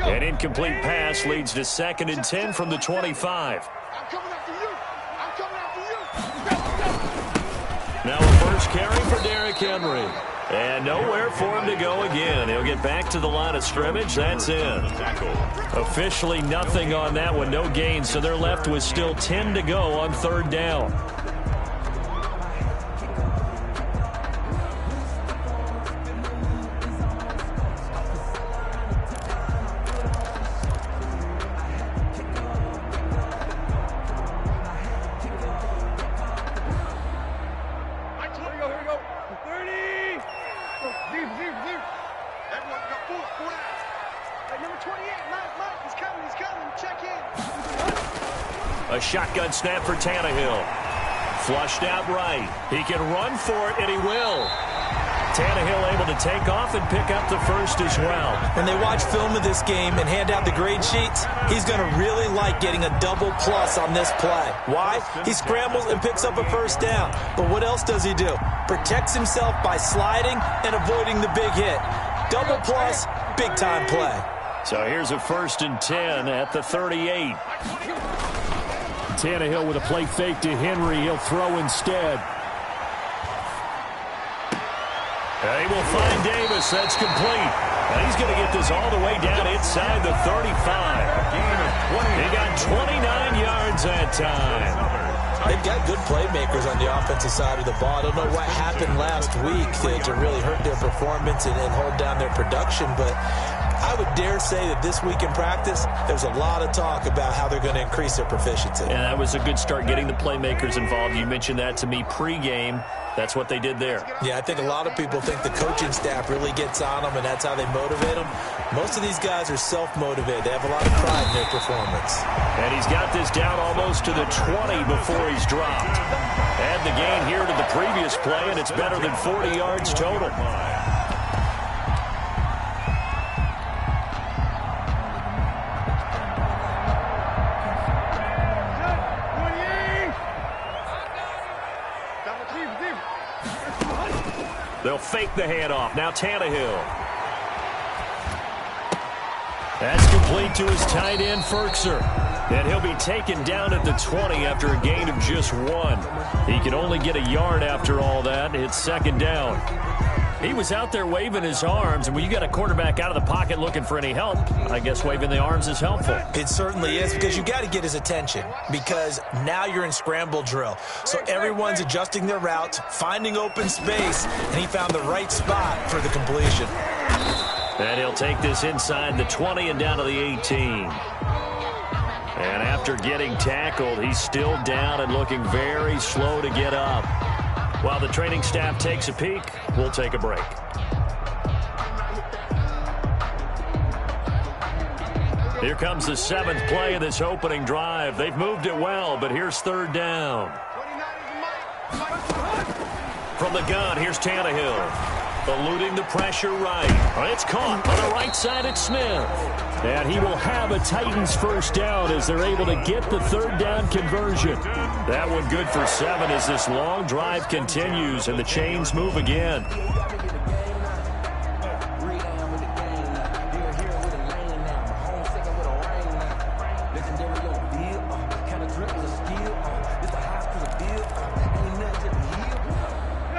An incomplete pass leads to 2nd and 10 from the 25. Now a first carry for Derrick Henry. And nowhere for him to go again. He'll get back to the line of scrimmage. That's in. Officially nothing on that one. No gain. So they're left with still 10 to go on 3rd down. A shotgun snap for Tannehill. Flushed out right. He can run for it, and he will. Tannehill able to take off and pick up the first as well. When they watch film of this game and hand out the grade sheets, he's going to really like getting a double plus on this play. Why? He scrambles and picks up a first down. But what else does he do? Protects himself by sliding and avoiding the big hit. Double plus, big-time play. So here's a 1st and 10 at the 38. Tannehill with a play fake to Henry. He'll throw instead. He will find Davis. That's complete. And he's going to get this all the way down inside the 35. He got 29 yards that time. They've got good playmakers on the offensive side of the ball. I don't know what happened last week to really hurt their performance and hold down their production, but I would dare say that this week in practice, there's a lot of talk about how they're going to increase their proficiency. And that was a good start getting the playmakers involved. You mentioned that to me pregame. That's what they did there. Yeah, I think a lot of people think the coaching staff really gets on them, and that's how they motivate them. Most of these guys are self-motivated. They have a lot of pride in their performance. And he's got this down almost to the 20 before he's dropped. Add the gain here to the previous play, and it's better than 40 yards total. They'll fake the handoff. Now Tannehill. That's complete to his tight end, Ferkser. And he'll be taken down at the 20 after a gain of just 1. He can only get a yard after all that. It's 2nd down. He was out there waving his arms, and when you got a quarterback out of the pocket looking for any help, I guess waving the arms is helpful. It certainly is, because you got to get his attention, because now you're in scramble drill. So everyone's adjusting their routes, finding open space, and he found the right spot for the completion. And he'll take this inside the 20 and down to the 18. And after getting tackled, he's still down and looking very slow to get up. While the training staff takes a peek, we'll take a break. Here comes the 7th play of this opening drive. They've moved it well, but here's 3rd down. From the gun, here's Tannehill. Eluding the pressure right. It's caught on the right side at Smith. And he will have a Titans first down as they're able to get the 3rd down conversion. That one good for 7 as this long drive continues and the chains move again.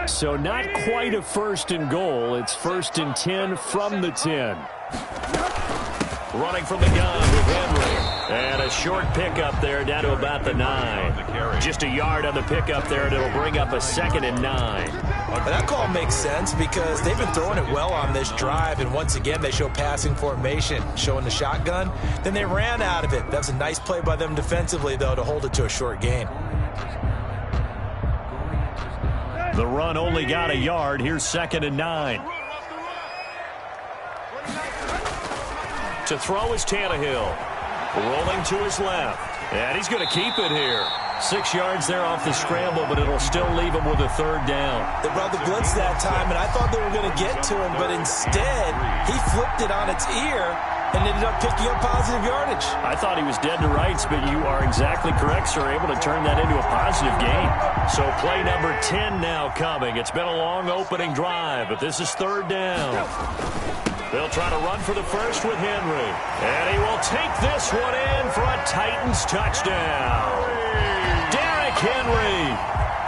So not quite a 1st and goal. It's 1st and 10 from the 10. Running from the gun with Henry. And a short pickup there down to about the 9. Just a yard on the pickup there, and it'll bring up a 2nd and 9. But that call makes sense because they've been throwing it well on this drive, and once again they show passing formation, showing the shotgun. Then they ran out of it. That was a nice play by them defensively, though, to hold it to a short gain. The run only got a yard. Here's 2nd and 9. To throw is Tannehill. Rolling to his left. And he's going to keep it here. 6 yards there off the scramble, but it'll still leave him with a third down. They brought the blitz that time, and I thought they were going to get to him, but instead, he flipped it on its ear and ended up picking up positive yardage. I thought he was dead to rights, but you are exactly correct, sir. Able to turn that into a positive gain. So play number 10 now coming. It's been a long opening drive, but this is third down. They'll try to run for the first with Henry. And he will take this one in for a Titans touchdown. Derrick Henry,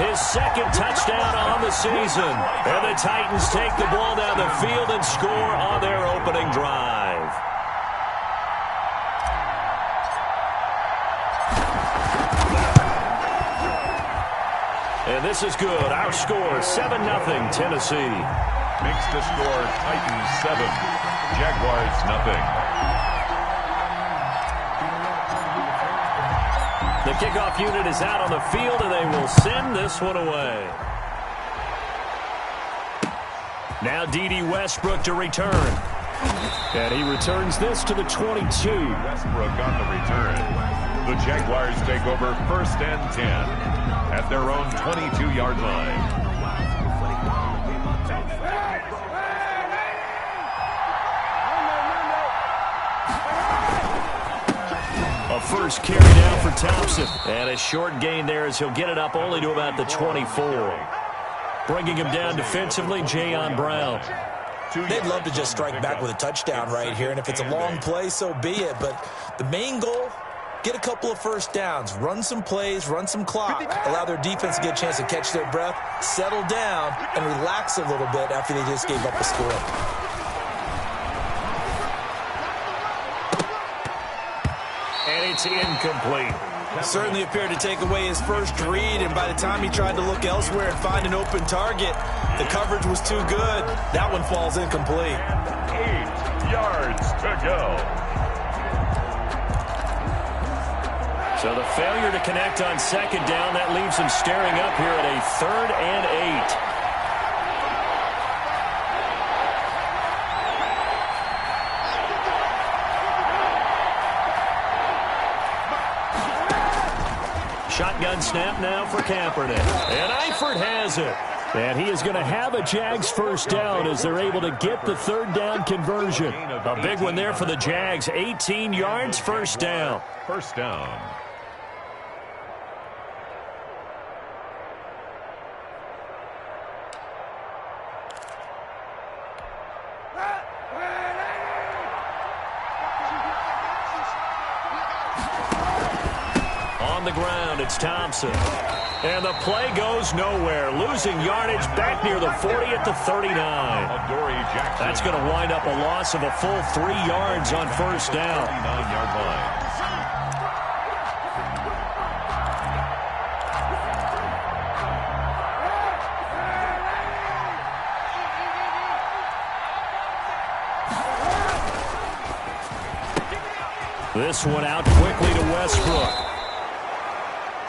his second touchdown on the season. And the Titans take the ball down the field and score on their opening drive. And this is good. Our score, 7-0 Tennessee. Makes the score Titans 7, Jaguars 0. The kickoff unit is out on the field, and they will send this one away. Now D.D. Westbrook to return. And he returns this to the 22. Westbrook on the return. The Jaguars take over 1st and 10 at their own 22-yard line. A first carry down for Thompson. And a short gain there as he'll get it up only to about the 24. Bringing him down defensively, Jayon Brown. They'd love to just strike back with a touchdown right here, and if it's a long play, so be it. But the main goal, get a couple of first downs, run some plays, run some clock, allow their defense to get a chance to catch their breath, settle down, and relax a little bit after they just gave up a score. It's incomplete. Certainly appeared to take away his first read, and by the time he tried to look elsewhere and find an open target, the coverage was too good. That one falls incomplete. 8 yards to go. So the failure to connect on second down, that leaves him staring up here at a 3rd and 8. Shotgun snap now for Kaepernick. And Eifert has it. And he is going to have a Jags first down as they're able to get the third down conversion. A big one there for the Jags. 18 yards, first down. First down. On the ground, it's Thompson. And the play goes nowhere. Losing yardage back near the 40 at the 39. That's going to wind up a loss of a full 3 yards on first down. 39-yard line. This one out quickly to Westbrook.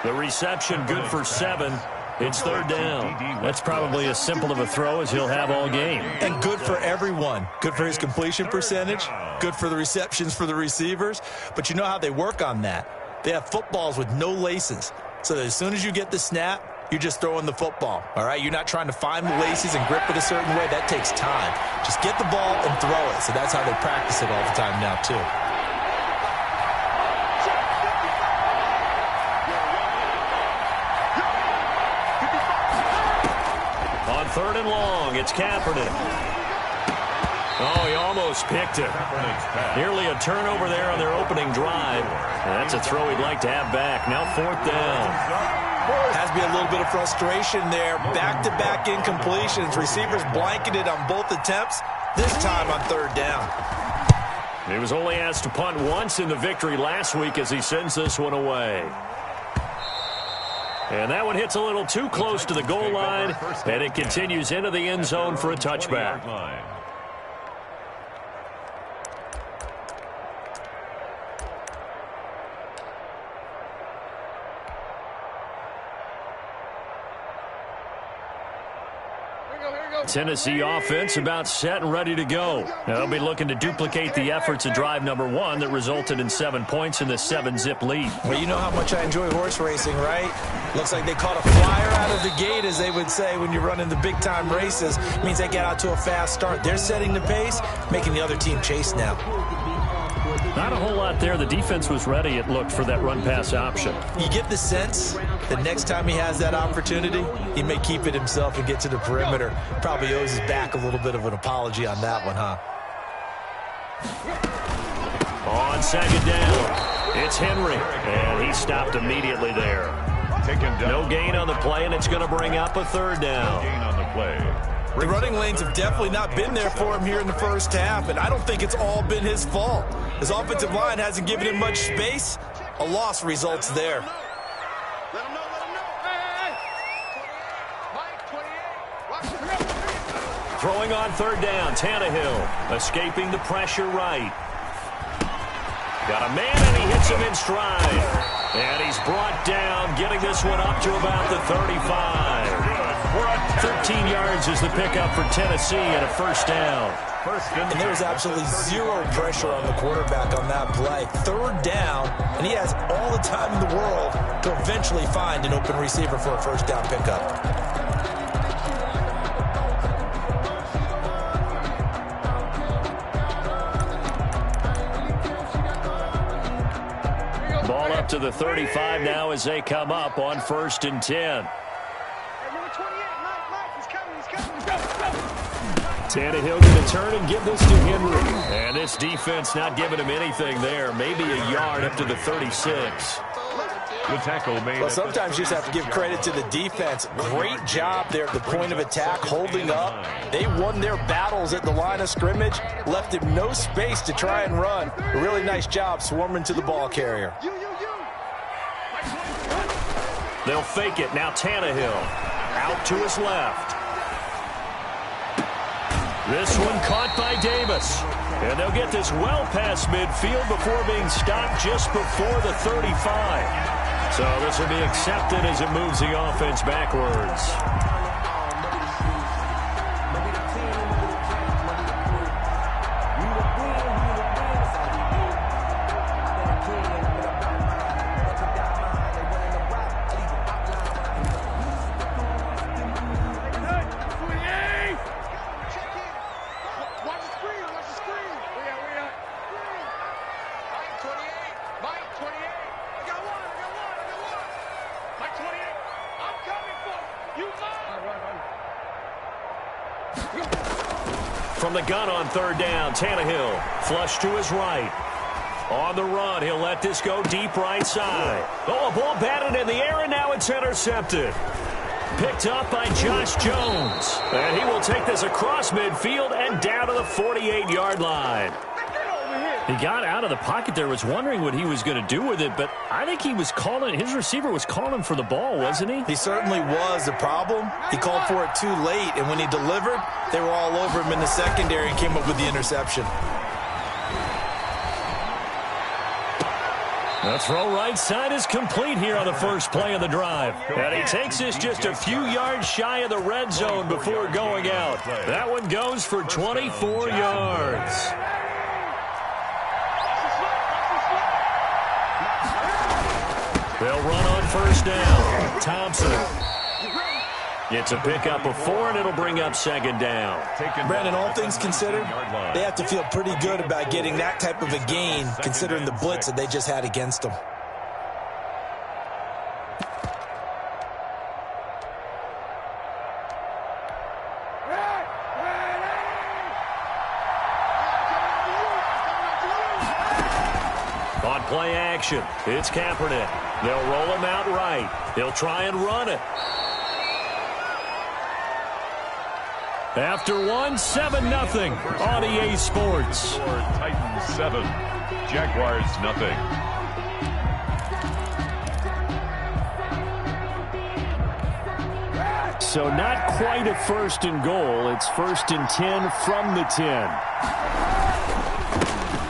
The reception good for 7. It's third down. That's probably as simple of a throw as he'll have all game. And good for everyone. Good for his completion percentage. Good for the receptions for the receivers. But you know how they work on that. They have footballs with no laces. So that as soon as you get the snap, you're just throwing the football. All right? You're not trying to find the laces and grip it a certain way. That takes time. Just get the ball and throw it. So that's how they practice it all the time now, too. Third and long, it's Kaepernick. Oh, he almost picked it. Nearly a turnover there on their opening drive. And that's a throw he'd like to have back. Now 4th down. Has to be a little bit of frustration there. Back-to-back incompletions. Receivers blanketed on both attempts, this time on 3rd down. He was only asked to punt once in the victory last week as he sends this one away. And that one hits a little too close to the goal line, and it continues into the end zone for a touchback. Here we go. Tennessee offense about set and ready to go. They'll be looking to duplicate the efforts of drive number 1 that resulted in 7 points in the 7-zip lead. Well, you know how much I enjoy horse racing, right? Looks like they caught a flyer out of the gate, as they would say when you're running the big-time races. It means they get out to a fast start. They're setting the pace, making the other team chase now. Not a whole lot there. The defense was ready, it looked, for that run-pass option. You get the sense that next time he has that opportunity, he may keep it himself and get to the perimeter. Probably owes his back a little bit of an apology on that one, huh? On second down, it's Henry, and he stopped immediately there. No gain on the play, and it's going to bring up a third down. No gain on the play. The running lanes have definitely not been there for him here in the first half, and I don't think it's all been his fault. His offensive line hasn't given him much space. A loss results there. Throwing on third down, Tannehill escaping the pressure right. Got a man, and he hits him in stride. And he's brought down, getting this one up to about the 35. 13 yards is the pickup for Tennessee and a first down. And there was absolutely zero pressure on the quarterback on that play. Third down, and he has all the time in the world to eventually find an open receiver for a first down pickup. Ball up to the 35 now as they come up on 1st and 10. Tannehill going to turn and give this to Henry. And this defense not giving him anything there. Maybe a yard up to the 36. The tackle made. Well, sometimes you just have to give credit to the defense. Great job there at the point of attack, holding up. They won their battles at the line of scrimmage, left him no space to try and run. A really nice job swarming to the ball carrier. They'll fake it. Now Tannehill out to his left. This one caught by Davis. And they'll get this well past midfield before being stopped just before the 35. So this will be accepted as it moves the offense backwards. From the gun on third down, Tannehill flush to his right. On the run, he'll let this go deep right side. Oh, a ball batted in the air, and now it's intercepted. Picked up by Josh Jones. And he will take this across midfield and down to the 48-yard line. He got out of the pocket there, was wondering what he was going to do with it, but I think he was calling, his receiver was calling for the ball, wasn't he? He certainly was. The problem, he called for it too late, and when he delivered, they were all over him in the secondary and came up with the interception. The throw right side is complete here on the first play of the drive. And he takes this just a few yards shy of the red zone before going out. That one goes for 24 yards. They'll run on first down. Thompson. It's a pickup of 4, and it'll bring up second down. Brandon, all things considered, they have to feel pretty good about getting that type of a gain, considering the blitz that they just had against them. On play action, it's Kaepernick. They'll roll him out right. They'll try and run it. After 7-0 on EA Sports. Titans 7, Jaguars 0. So not quite a 1st and goal. It's 1st and 10 from the 10.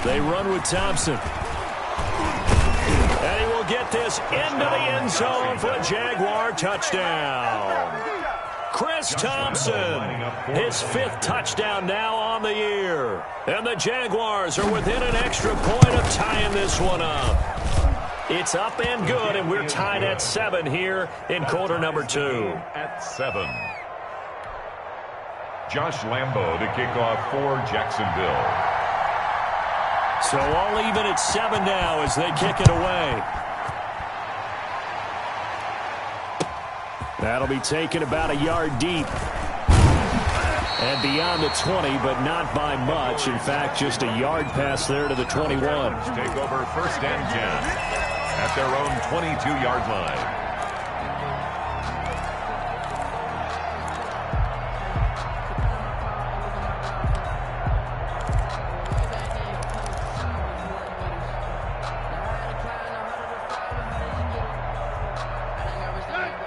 They run with Thompson. And he will get this into the end zone for a Jaguar touchdown. Chris Thompson, his 5th touchdown now on the year. And the Jaguars are within an extra point of tying this one up. It's up and good, and we're tied at 7 here in quarter number 2. At 7. Josh Lambo to kick off for Jacksonville. So all even at 7 now as they kick it away. That'll be taken about a yard deep. And beyond the 20, but not by much. In fact, just a yard pass there to the 21. Take over 1st and 10 at their own 22-yard line.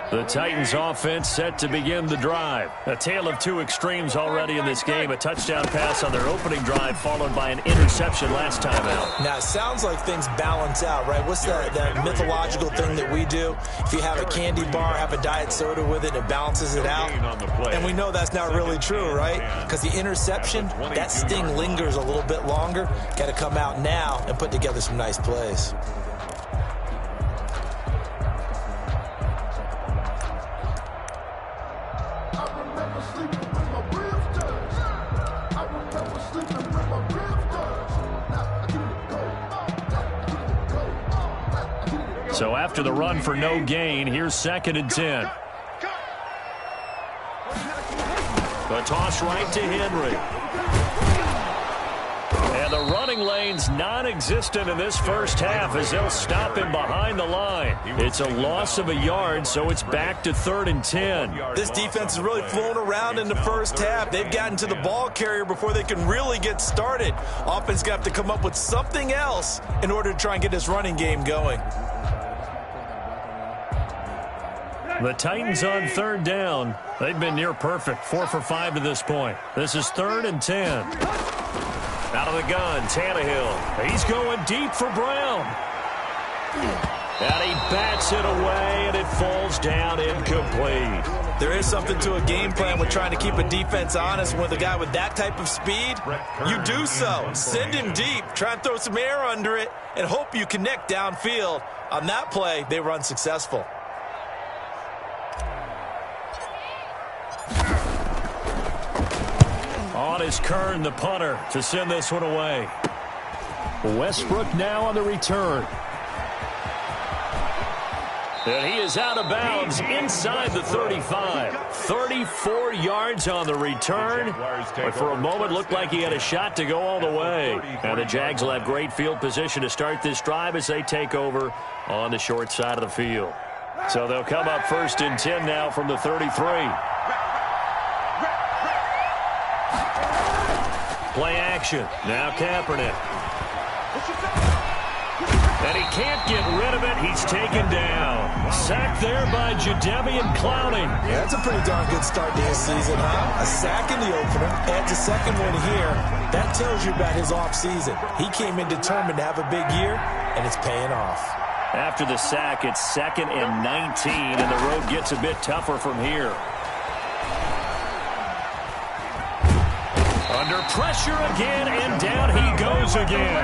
The Titans offense set to begin the drive. A tale of 2 extremes already in this game. A touchdown pass on their opening drive followed by an interception last time out. Now, it sounds like things balance out, right? What's that mythological thing that we do? If you have a candy bar, have a diet soda with it, it balances it out. And we know that's not really true, right? Because the interception, that sting lingers a little bit longer. Got to come out now and put together some nice plays. So after the run for no gain, here's 2nd and 10. The toss right to Henry. And the running lane's non-existent in this first half as they'll stop him behind the line. It's a loss of a yard, so it's back to 3rd and 10. This defense is really flown around in the first half. They've gotten to the ball carrier before they can really get started. Offense got to come up with something else in order to try and get this running game going. The Titans on 3rd down. They've been near perfect, 4 for 5 to this point. This is 3rd and 10. Out of the gun, Tannehill. He's going deep for Brown. And he bats it away, and it falls down incomplete. There is something to a game plan with trying to keep a defense honest. With a guy with that type of speed, you do so. Send him deep, try and throw some air under it, and hope you connect downfield. On that play, they were unsuccessful. On is Kern, the punter, to send this one away. Westbrook now on the return. And he is out of bounds inside the 35. 34 yards on the return. But for a moment, looked like he had a shot to go all the way. And the Jags will have great field position to start this drive as they take over on the short side of the field. So they'll come up 1st and 10 now from the 33. Play action. Now Kaepernick. And he can't get rid of it. He's taken down. Sacked there by Jadeveon Clowney. Yeah, that's a pretty darn good start to his season, huh? A sack in the opener. Adds a second one here. That tells you about his offseason. He came in determined to have a big year, and it's paying off. After the sack, it's 2nd and 19, and the road gets a bit tougher from here. Under pressure again, and down he goes again.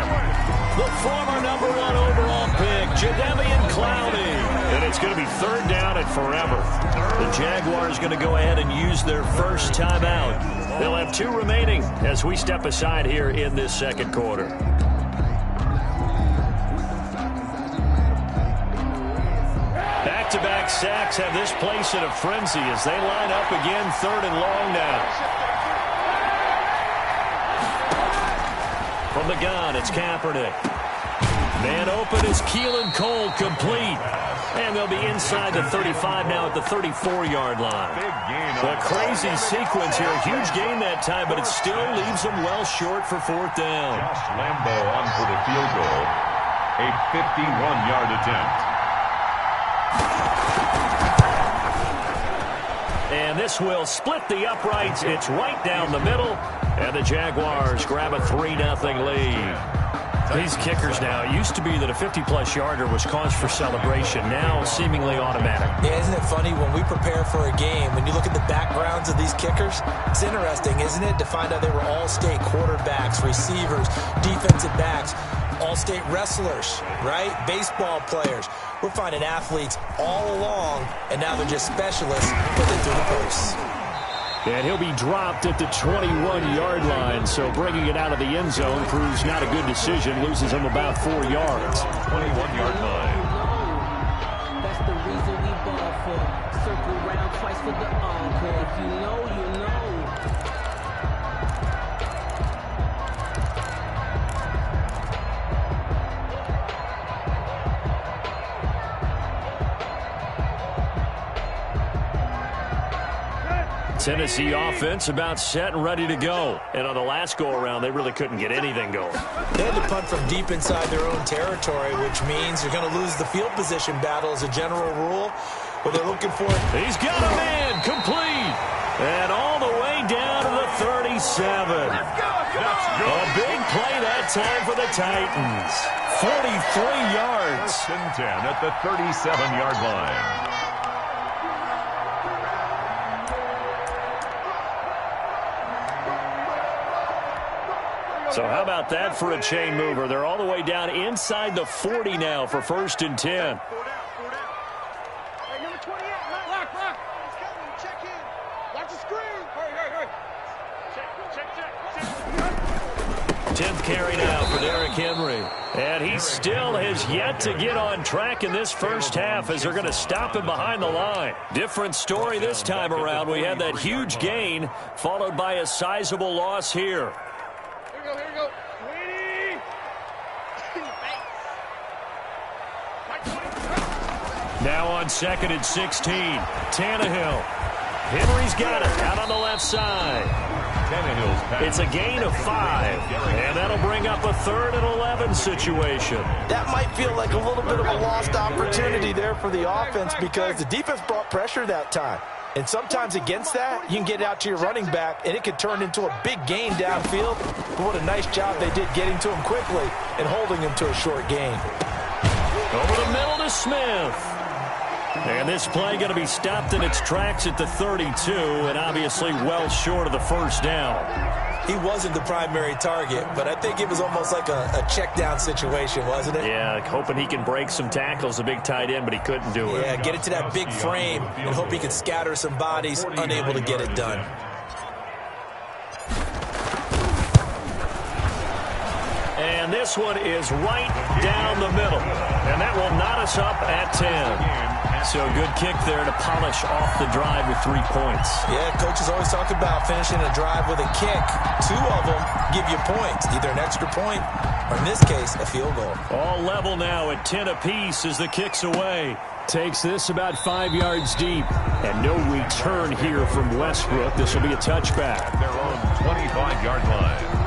The former #1 overall pick, Jadeveon Clowney. And it's going to be 3rd down and forever. The Jaguars going to go ahead and use their first timeout. They'll have 2 remaining as we step aside here in this 2nd quarter. Back-to-back sacks have this place in a frenzy as they line up again 3rd and long now. From the gun, it's Kaepernick. Man open is Keelan Cole, complete. And they'll be inside the 35 now at the 34-yard line. A crazy sequence here. Huge gain that time, but it still leaves them well short for 4th down. Josh Lambo on for the field goal. A 51-yard attempt. And this will split the uprights. It's right down the middle. And the Jaguars grab a 3-0 lead. These kickers now, it used to be that a 50-plus yarder was cause for celebration. Now, seemingly automatic. Yeah, isn't it funny when we prepare for a game, when you look at the backgrounds of these kickers, it's interesting, isn't it, to find out they were all-state quarterbacks, receivers, defensive backs, all-state wrestlers, right? Baseball players. We're finding athletes all along, and now they're just specialists putting through the posts. And he'll be dropped at the 21-yard line, so bringing it out of the end zone proves not a good decision, loses him about 4 yards. 21-yard line. That's the reason we ball for. Circle round twice for the encore. If you know, you know. Tennessee offense about set and ready to go. And on the last go-around, they really couldn't get anything going. They had to punt from deep inside their own territory, which means you're going to lose the field position battle as a general rule. But they're looking for it. He's got a man complete. And all the way down to the 37. A big play that time for the Titans. 43 yards. 10 at the 37-yard line. So how about that for a chain mover? They're all the way down inside the 40 now for 1st and 10. 10th carry now for Derrick Henry. And he still has yet to get on track in this first half as they're going to stop him behind the line. Different story this time around. We had that huge gain followed by a sizable loss here. Here we go. Now on 2nd and 16. Tannehill. Henry's got it out on the left side. It's a gain of 5. And that'll bring up a 3rd and 11 situation. That might feel like a little bit of a lost opportunity there for the offense because the defense brought pressure that time. And sometimes against that, you can get out to your running back, and it could turn into a big gain downfield. But what a nice job they did getting to him quickly and holding him to a short gain. Over the middle to Smith. And this play going to be stopped in its tracks at the 32, and obviously well short of the first down. He wasn't the primary target, but I think it was almost like a check down situation, wasn't it? Yeah, hoping he can break some tackles, a big tight end, but he couldn't do it. Yeah, get it to that big frame and hope he could scatter some bodies, unable to get it done. And this one is right down the middle. And that will knot us up at 10. So good kick there to polish off the drive with 3 points. Yeah, coaches always talk about finishing a drive with a kick. 2 of them give you points, either an extra point or, in this case, a field goal. All level now at 10 apiece as the kick's away. Takes this about 5 yards deep. And no return here from Westbrook. This will be a touchback. At their own 25-yard line.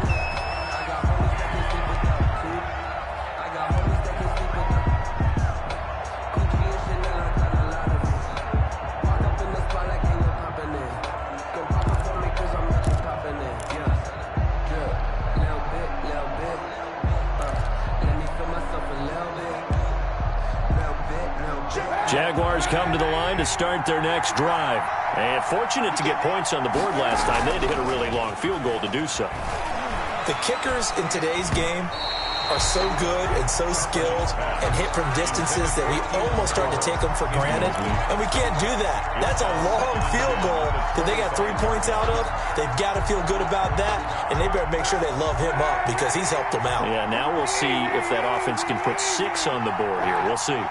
Jaguars come to the line to start their next drive. And fortunate to get points on the board last time. They had to hit a really long field goal to do so. The kickers in today's game are so good and so skilled and hit from distances that we almost start to take them for granted. And we can't do that. That's a long field goal that they got 3 points out of. They've got to feel good about that, and they better make sure they love him up because he's helped them out. Yeah, now we'll see if that offense can put 6 on the board here. We'll see.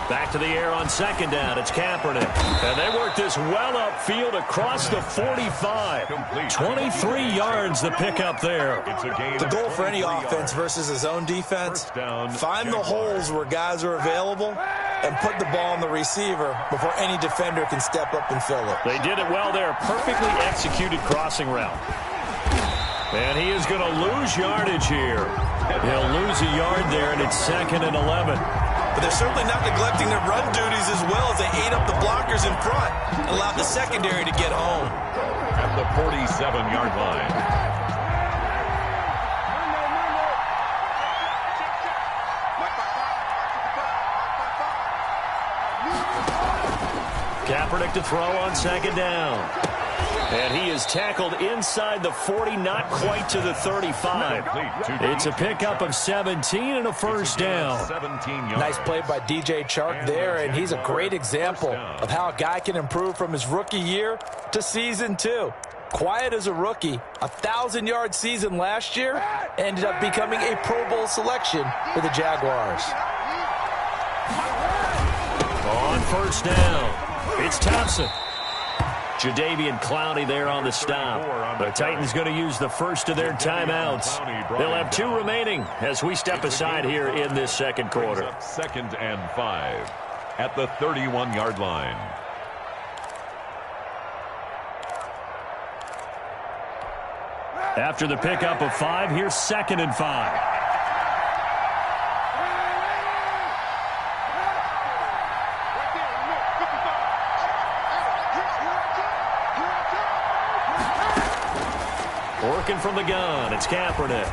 Back to the air on 2nd down. It's Kaepernick. And they work this well upfield across the 45. 23 yards the pickup there. The goal for any offense versus his own defense, find the holes where guys are available and put the ball on the receiver before any defender can step up and fill it. They did it well there. Perfectly executed crossing route. And he is going to lose yardage here. He'll lose a yard there, and it's 2nd and 11. But they're certainly not neglecting their run duties as well as they ate up the blockers in front and allowed the secondary to get home. At the 47-yard line. Kaepernick to throw on second down. And he is tackled inside the 40, not quite to the 35. It's a pickup of 17 and a first down. Nice play by DJ Chark there, and he's a great example of how a guy can improve from his rookie year to season 2. Quiet as a rookie, 1,000-yard season last year, ended up becoming a Pro Bowl selection for the Jaguars. On first down, it's Thompson. Jadeveon Clowney there on the stop. The Titans going to use the first of their timeouts. They'll have 2 remaining as we step aside here in this second quarter. 2nd and 5 at the 31-yard line. After the pickup of 5, here's 2nd and 5. Working from the gun, it's Kaepernick.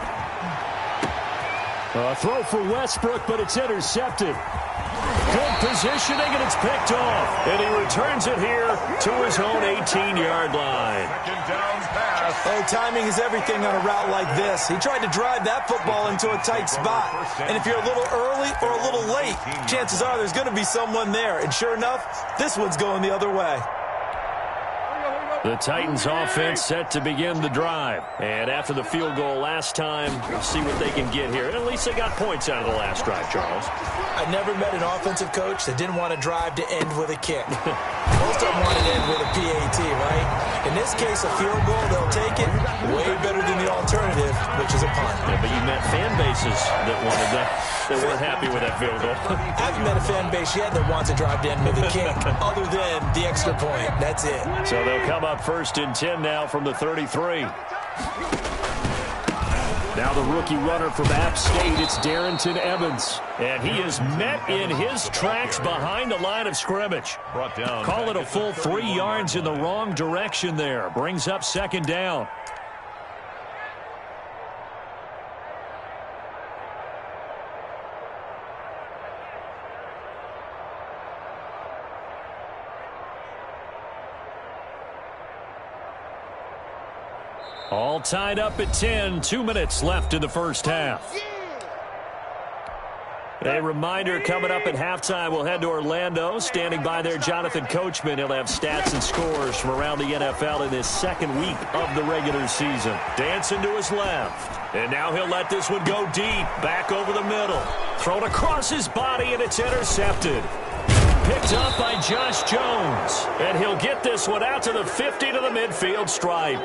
A throw for Westbrook, but it's intercepted. Good positioning, and it's picked off. And he returns it here to his own 18-yard line. Oh, timing is everything on a route like this. He tried to drive that football into a tight spot. And if you're a little early or a little late, chances are there's going to be someone there. And sure enough, this one's going the other way. The Titans offense set to begin the drive. And after the field goal last time, we'll see what they can get here. And at least they got points out of the last drive, Charles. I never met an offensive coach that didn't want to drive to end with a kick. Most of them want to end with a PAT, right? In this case, a field goal, they'll take it way better than the alternative, which is a punt. Yeah, but you met fan bases that wanted that, that weren't happy with that field goal. I haven't met a fan base yet that wants to drive to end with a kick, other than the extra point. That's it. So they'll come up 1st and 10 now from the 33. Now the rookie runner from App State, it's Darrington Evans. And he is met in his tracks behind the line of scrimmage. Call it a full 3 yards in the wrong direction there. Brings up 2nd down. All tied up at 10. 2 minutes left in the first half. A reminder coming up at halftime, we'll head to Orlando. Standing by there, Jonathan Coachman. He'll have stats and scores from around the NFL in this second week of the regular season. Dancing to his left. And now he'll let this one go deep. Back over the middle. Thrown across his body, and it's intercepted. Picked up by Josh Jones. And he'll get this one out to the 50 to the midfield stripe.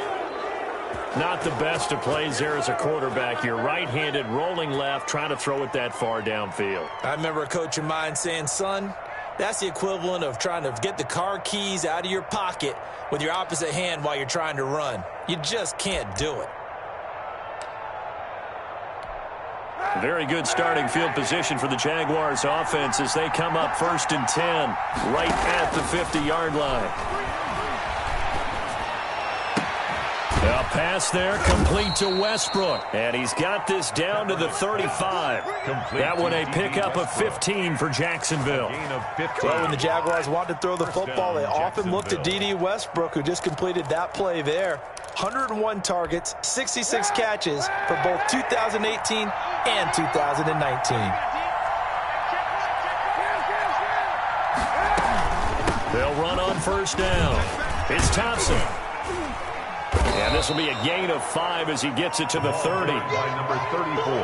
Not the best of plays there as a quarterback. You're right-handed, rolling left, trying to throw it that far downfield. I remember a coach of mine saying, son, that's the equivalent of trying to get the car keys out of your pocket with your opposite hand while you're trying to run. You just can't do it. Very good starting field position for the Jaguars offense as they come up 1st and 10, right at the 50-yard line. A pass there, complete to Westbrook. And he's got this down to the 35. That one a pickup of 15 for Jacksonville. Well, when the Jaguars want to throw the football, they often look to D.D. Westbrook, who just completed that play there. 101 targets, 66 catches for both 2018 and 2019. They'll run on 1st down. It's Thompson. And this will be a gain of 5 as he gets it to the 30.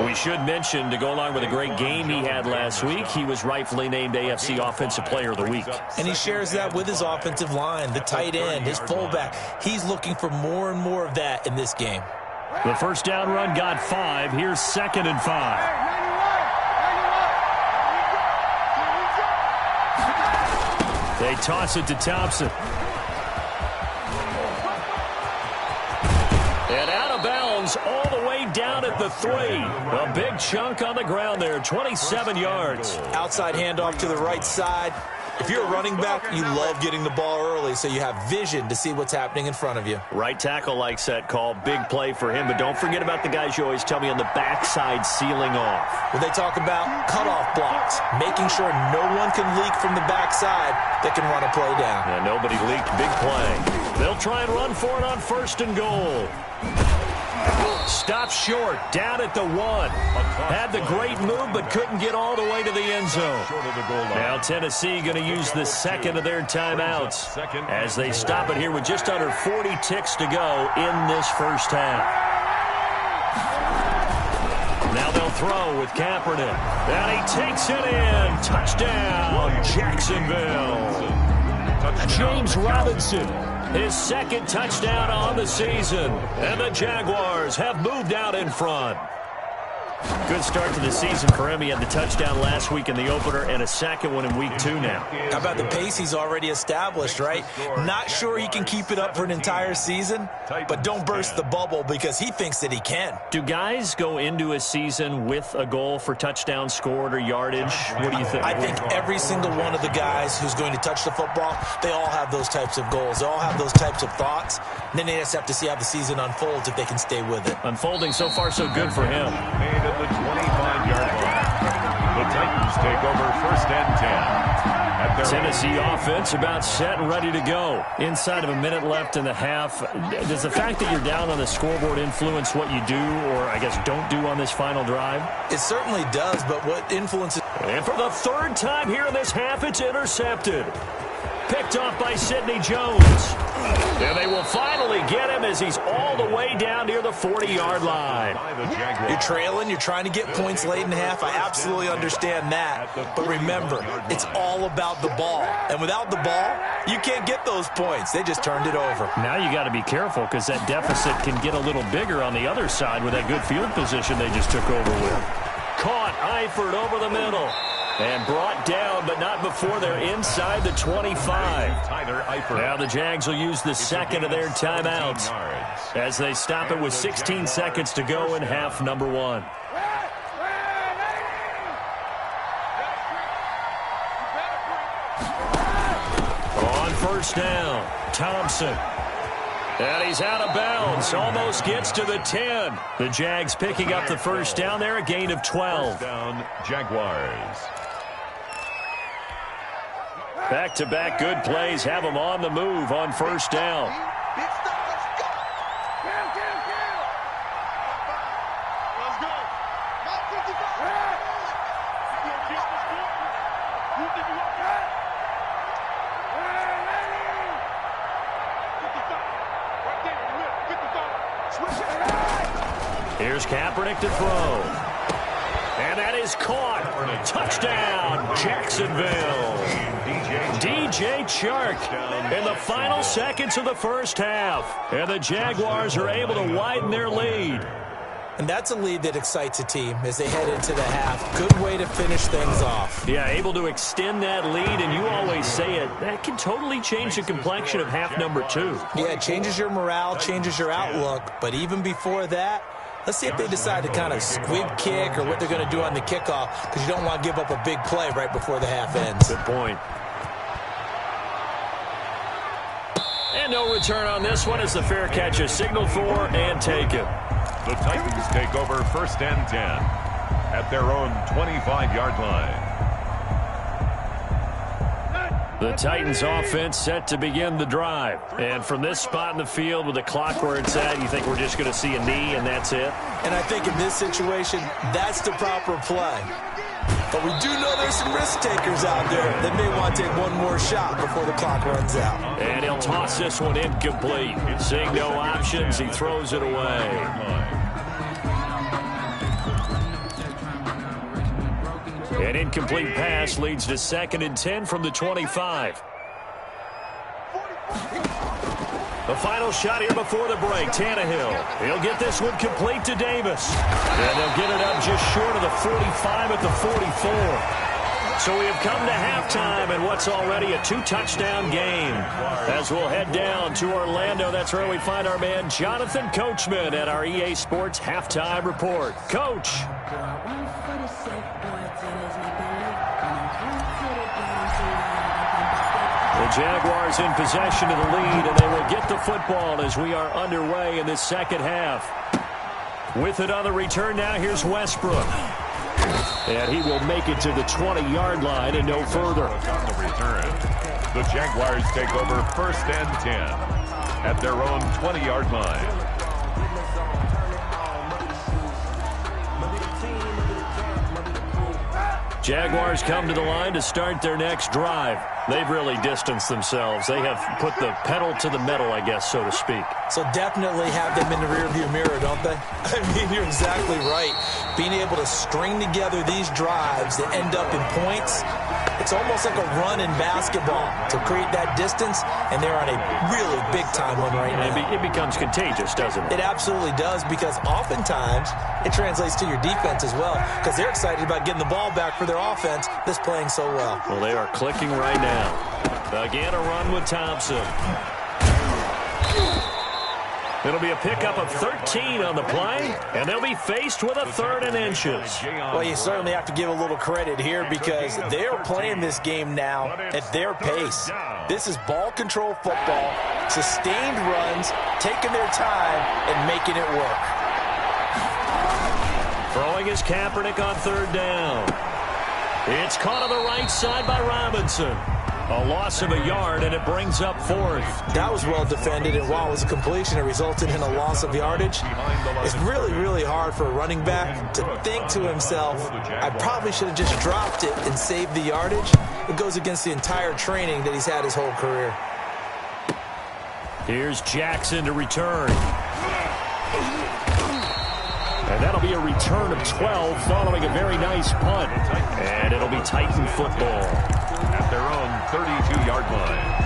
We should mention, to go along with a great game he had last week, he was rightfully named AFC Offensive Player of the Week. And he shares that with his offensive line, the tight end, his fullback. He's looking for more and more of that in this game. The 1st down run got 5. Here's 2nd and 5. They toss it to Thompson. And out of bounds all the way down at the 3. A big chunk on the ground there, 27 yards. Outside handoff to the right side. If you're a running back, you love getting the ball early so you have vision to see what's happening in front of you. Right tackle likes that call. Big play for him, but don't forget about the guys you always tell me on the backside sealing off. When they talk about cutoff blocks, making sure no one can leak from the backside that can run a play down. Yeah, nobody leaked. Big play. They'll try and run for it on 1st and goal. Stop short, down at the 1. Had the great move, but couldn't get all the way to the end zone. Now Tennessee going to use the second of their timeouts as they stop it here with just under 40 ticks to go in this first half. Now they'll throw with Kaepernick. And he takes it in. Touchdown, Jacksonville. James Robinson, his second touchdown on the season. And the Jaguars have moved out in front. Good start to the season for him. He had the touchdown last week in the opener and a second one in week 2 now. How about the pace he's already established, right? Not sure he can keep it up for an entire season, but don't burst the bubble because he thinks that he can. Do guys go into a season with a goal for touchdown scored or yardage? What do you think? I think every single one of the guys who's going to touch the football, they all have those types of goals. They all have those types of thoughts. And then they just have to see how the season unfolds if they can stay with it. Unfolding so far so good for him. Made at the 25-yard line. The Titans take over 1st and 10. At their Tennessee offense about set and ready to go. Inside of a minute left in the half. Does the fact that you're down on the scoreboard influence what you do or, I guess, don't do on this final drive? It certainly does, but what influences... And for the 3rd time here in this half, it's intercepted. Picked off by Sidney Jones. And they will finally get him as he's all the way down near the 40-yard line. You're trailing. You're trying to get points late in half. I absolutely understand that. But remember, it's all about the ball. And without the ball, you can't get those points. They just turned it over. Now you got to be careful because that deficit can get a little bigger on the other side with that good field position they just took over with. Caught Eifert over the middle. And brought down, but not before they're inside the 25. Now the Jags will use the second of their timeouts as they stop it with 16 seconds to go in half number 1. On 1st down, Thompson. And he's out of bounds. Almost gets to the 10. The Jags picking up the 1st down there, a gain of 12. Down, Jaguars. Back-to-back good plays have them on the move on 1st down. Here's Kaepernick to throw. And that is caught. Touchdown, Jacksonville. DJ Chark in the final seconds of the first half. And the Jaguars are able to widen their lead. And that's a lead that excites a team as they head into the half. Good way to finish things off. Yeah, able to extend that lead, and you always say it, that can totally change the complexion of half number 2. Yeah, it changes your morale, changes your outlook. But even before that, let's see if they decide to kind of squib kick or what they're going to do on the kickoff, because you don't want to give up a big play right before the half ends. Good point. And no return on this one as the fair catch is signaled for and taken. The Titans take over 1st and 10 at their own 25-yard line. The Titans offense set to begin the drive. And from this spot in the field with the clock where it's at, you think we're just going to see a knee and that's it? And I think in this situation, that's the proper play. But we do know there's some risk takers out there that may want to take one more shot before the clock runs out. And he'll toss this one incomplete. Seeing no options, he throws it away. An incomplete pass leads to 2nd and 10 from the 25. The final shot here before the break, Tannehill. He'll get this one complete to Davis. And they'll get it up just short of the 45 at the 44. So we have come to halftime in what's already a 2-touchdown game. As we'll head down to Orlando, that's where we find our man Jonathan Coachman at our EA Sports Halftime Report. Coach. The Jaguars in possession of the lead, and they will get the football as we are underway in this second half. With it on the return now, here's Westbrook. And he will make it to the 20-yard line and no further. On the return, the Jaguars take over first and 10 at their own 20-yard line. Jaguars come to the line to start their next drive. They've really distanced themselves. They have put the pedal to the metal, I guess, so to speak. So definitely have them in the rearview mirror, don't they? I mean, you're exactly right. Being able to string together these drives that end up in points, it's almost like a run in basketball to create that distance, and they're on a really big-time one right now. It becomes contagious, doesn't it? It absolutely does, because oftentimes it translates to your defense as well, because they're excited about getting the ball back for their offense that's playing so well. Well, they are clicking right now. Again, a run with Thompson. It'll be a pickup of 13 on the play, and they'll be faced with a 3rd and inches. Well, you certainly have to give a little credit here because they're playing this game now at their pace. This is ball control football, sustained runs, taking their time, and making it work. Throwing is Kaepernick on 3rd down. It's caught on the right side by Robinson. A loss of a yard, and it brings up 4th. That was well defended, and while it was a completion, it resulted in a loss of yardage. It's really, really hard for a running back to think to himself, I probably should have just dropped it and saved the yardage. It goes against the entire training that he's had his whole career. Here's Jackson to return. And that'll be a return of 12 following a very nice punt. And it'll be Titan football at their own 32-yard line.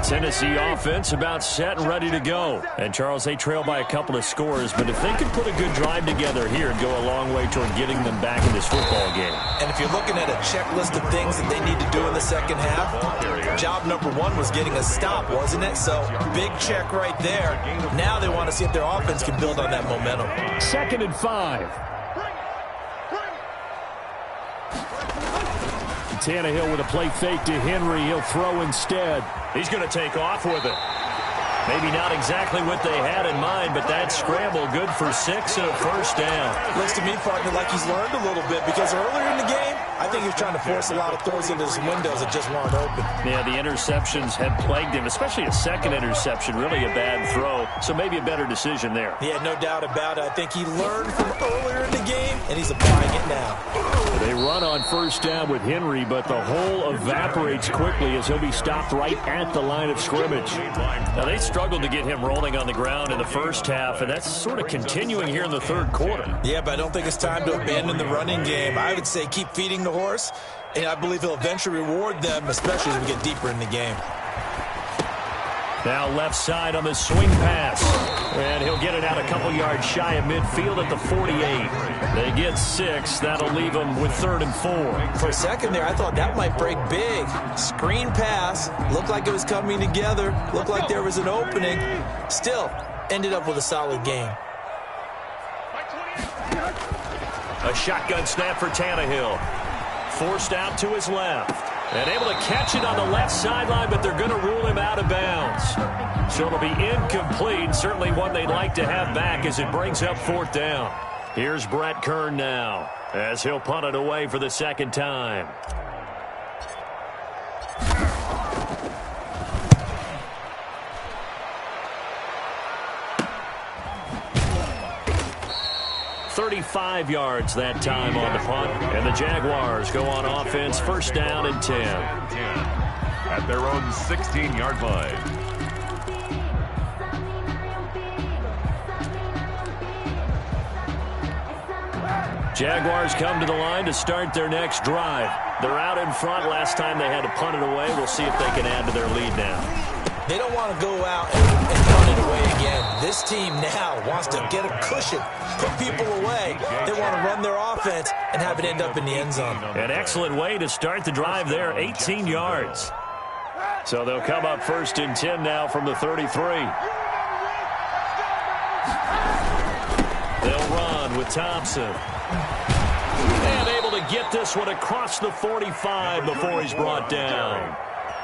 Tennessee offense about set and ready to go. And, Charles, they trail by a couple of scores, but if they could put a good drive together here and go a long way toward getting them back in this football game. And if you're looking at a checklist of things that they need to do in the second half, job number 1 was getting a stop, wasn't it? So, big check right there. Now they want to see if their offense can build on that momentum. 2nd and 5. Tannehill with a play fake to Henry. He'll throw instead. He's going to take off with it. Maybe not exactly what they had in mind, but that scramble good for 6 and a 1st down. Looks to me, partner, like he's learned a little bit because earlier in the game, I think he was trying to force a lot of throws into his windows that just weren't open. Yeah, the interceptions had plagued him, especially a second interception, really a bad throw. So maybe a better decision there. Yeah, no doubt about it. I think he learned from earlier in the game, and he's applying it now. They run on 1st down with Henry, but the hole evaporates quickly as he'll be stopped right at the line of scrimmage. Now, they struggled to get him rolling on the ground in the first half, and that's sort of continuing here in the 3rd quarter. Yeah, but I don't think it's time to abandon the running game. I would say keep feeding the horse, and I believe he'll eventually reward them, especially as we get deeper in the game. Now left side on the swing pass. And he'll get it out a couple yards shy of midfield at the 48. They get 6. That'll leave them with 3rd and 4. For a second there, I thought that might break big. Screen pass. Looked like it was coming together. Looked like there was an opening. Still, ended up with a solid game. A shotgun snap for Tannehill. Forced out to his left. And able to catch it on the left sideline, but they're going to rule him out of bounds. So it'll be incomplete. Certainly one they'd like to have back as it brings up 4th down. Here's Brett Kern now as he'll punt it away for the 2nd time. .35 yards that time on the punt. And the Jaguars go on offense, 1st down and 10. At their own 16-yard line. Jaguars come to the line to start their next drive. They're out in front. Last time they had to punt it away. We'll see if they can add to their lead now. They don't want to go out and punt it away again. This team now wants to get a cushion, put people away. They want to run their offense and have it end up in the end zone. An excellent way to start the drive there, 18 yards. So they'll come up 1st and 10 now from the 33. with Thompson. And able to get this one across the 45 before he's brought down.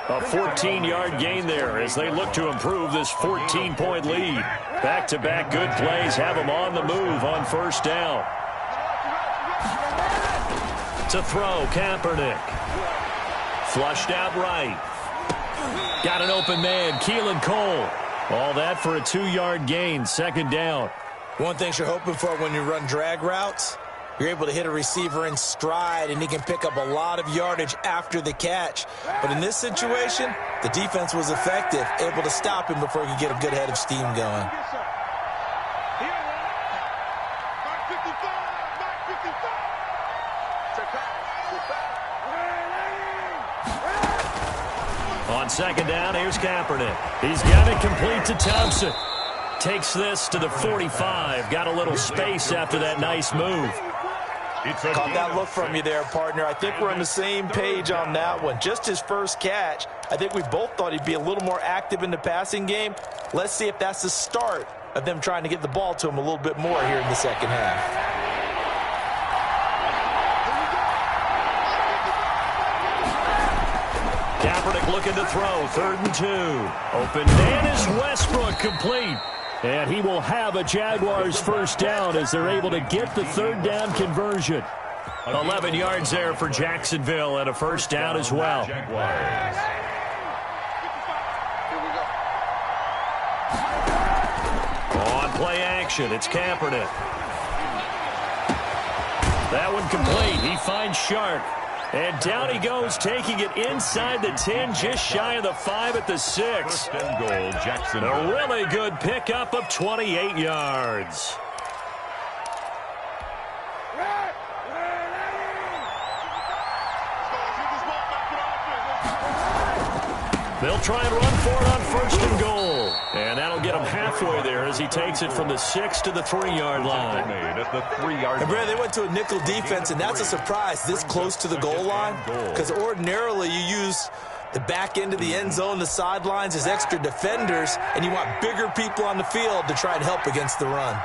A 14-yard gain there as they look to improve this 14-point lead. Back-to-back good plays have them on the move on first down. To throw, Kaepernick. Flushed out right. Got an open man, Keelan Cole. All that for a 2-yard gain, second down. One thing you're hoping for when you run drag routes, you're able to hit a receiver in stride, and he can pick up a lot of yardage after the catch. But in this situation, the defense was effective, able to stop him before he could get a good head of steam going. On second down, here's Kaepernick. He's got it complete to Thompson. Takes this to the 45. Got a little space after that nice move. Caught that look from you there, partner. I think we're on the same page on that one. Just his first catch. I think we both thought he'd be a little more active in the passing game. Let's see if that's the start of them trying to get the ball to him a little bit more here in the second half. Kaepernick looking to throw, 3rd and 2. Open man is Westbrook, complete. And he will have a Jaguars first down as they're able to get the 3rd down conversion. 11 yards there for Jacksonville and a first down as well. On play action, it's Kaepernick. That one complete. He finds Shark. And down he goes, taking it inside the 10, just shy of the 5 at the 6. First and goal, Jacksonville. A really good pickup of 28 yards. They'll try and run for it on 1st and goal. And that'll get him halfway there as he takes it from the 6 to the 3-yard line. At the 3-yard and Brad, they went to a nickel defense, and that's a surprise this close to the goal line, because ordinarily you use the back end of the end zone, the sidelines as extra defenders, and you want bigger people on the field to try and help against the run.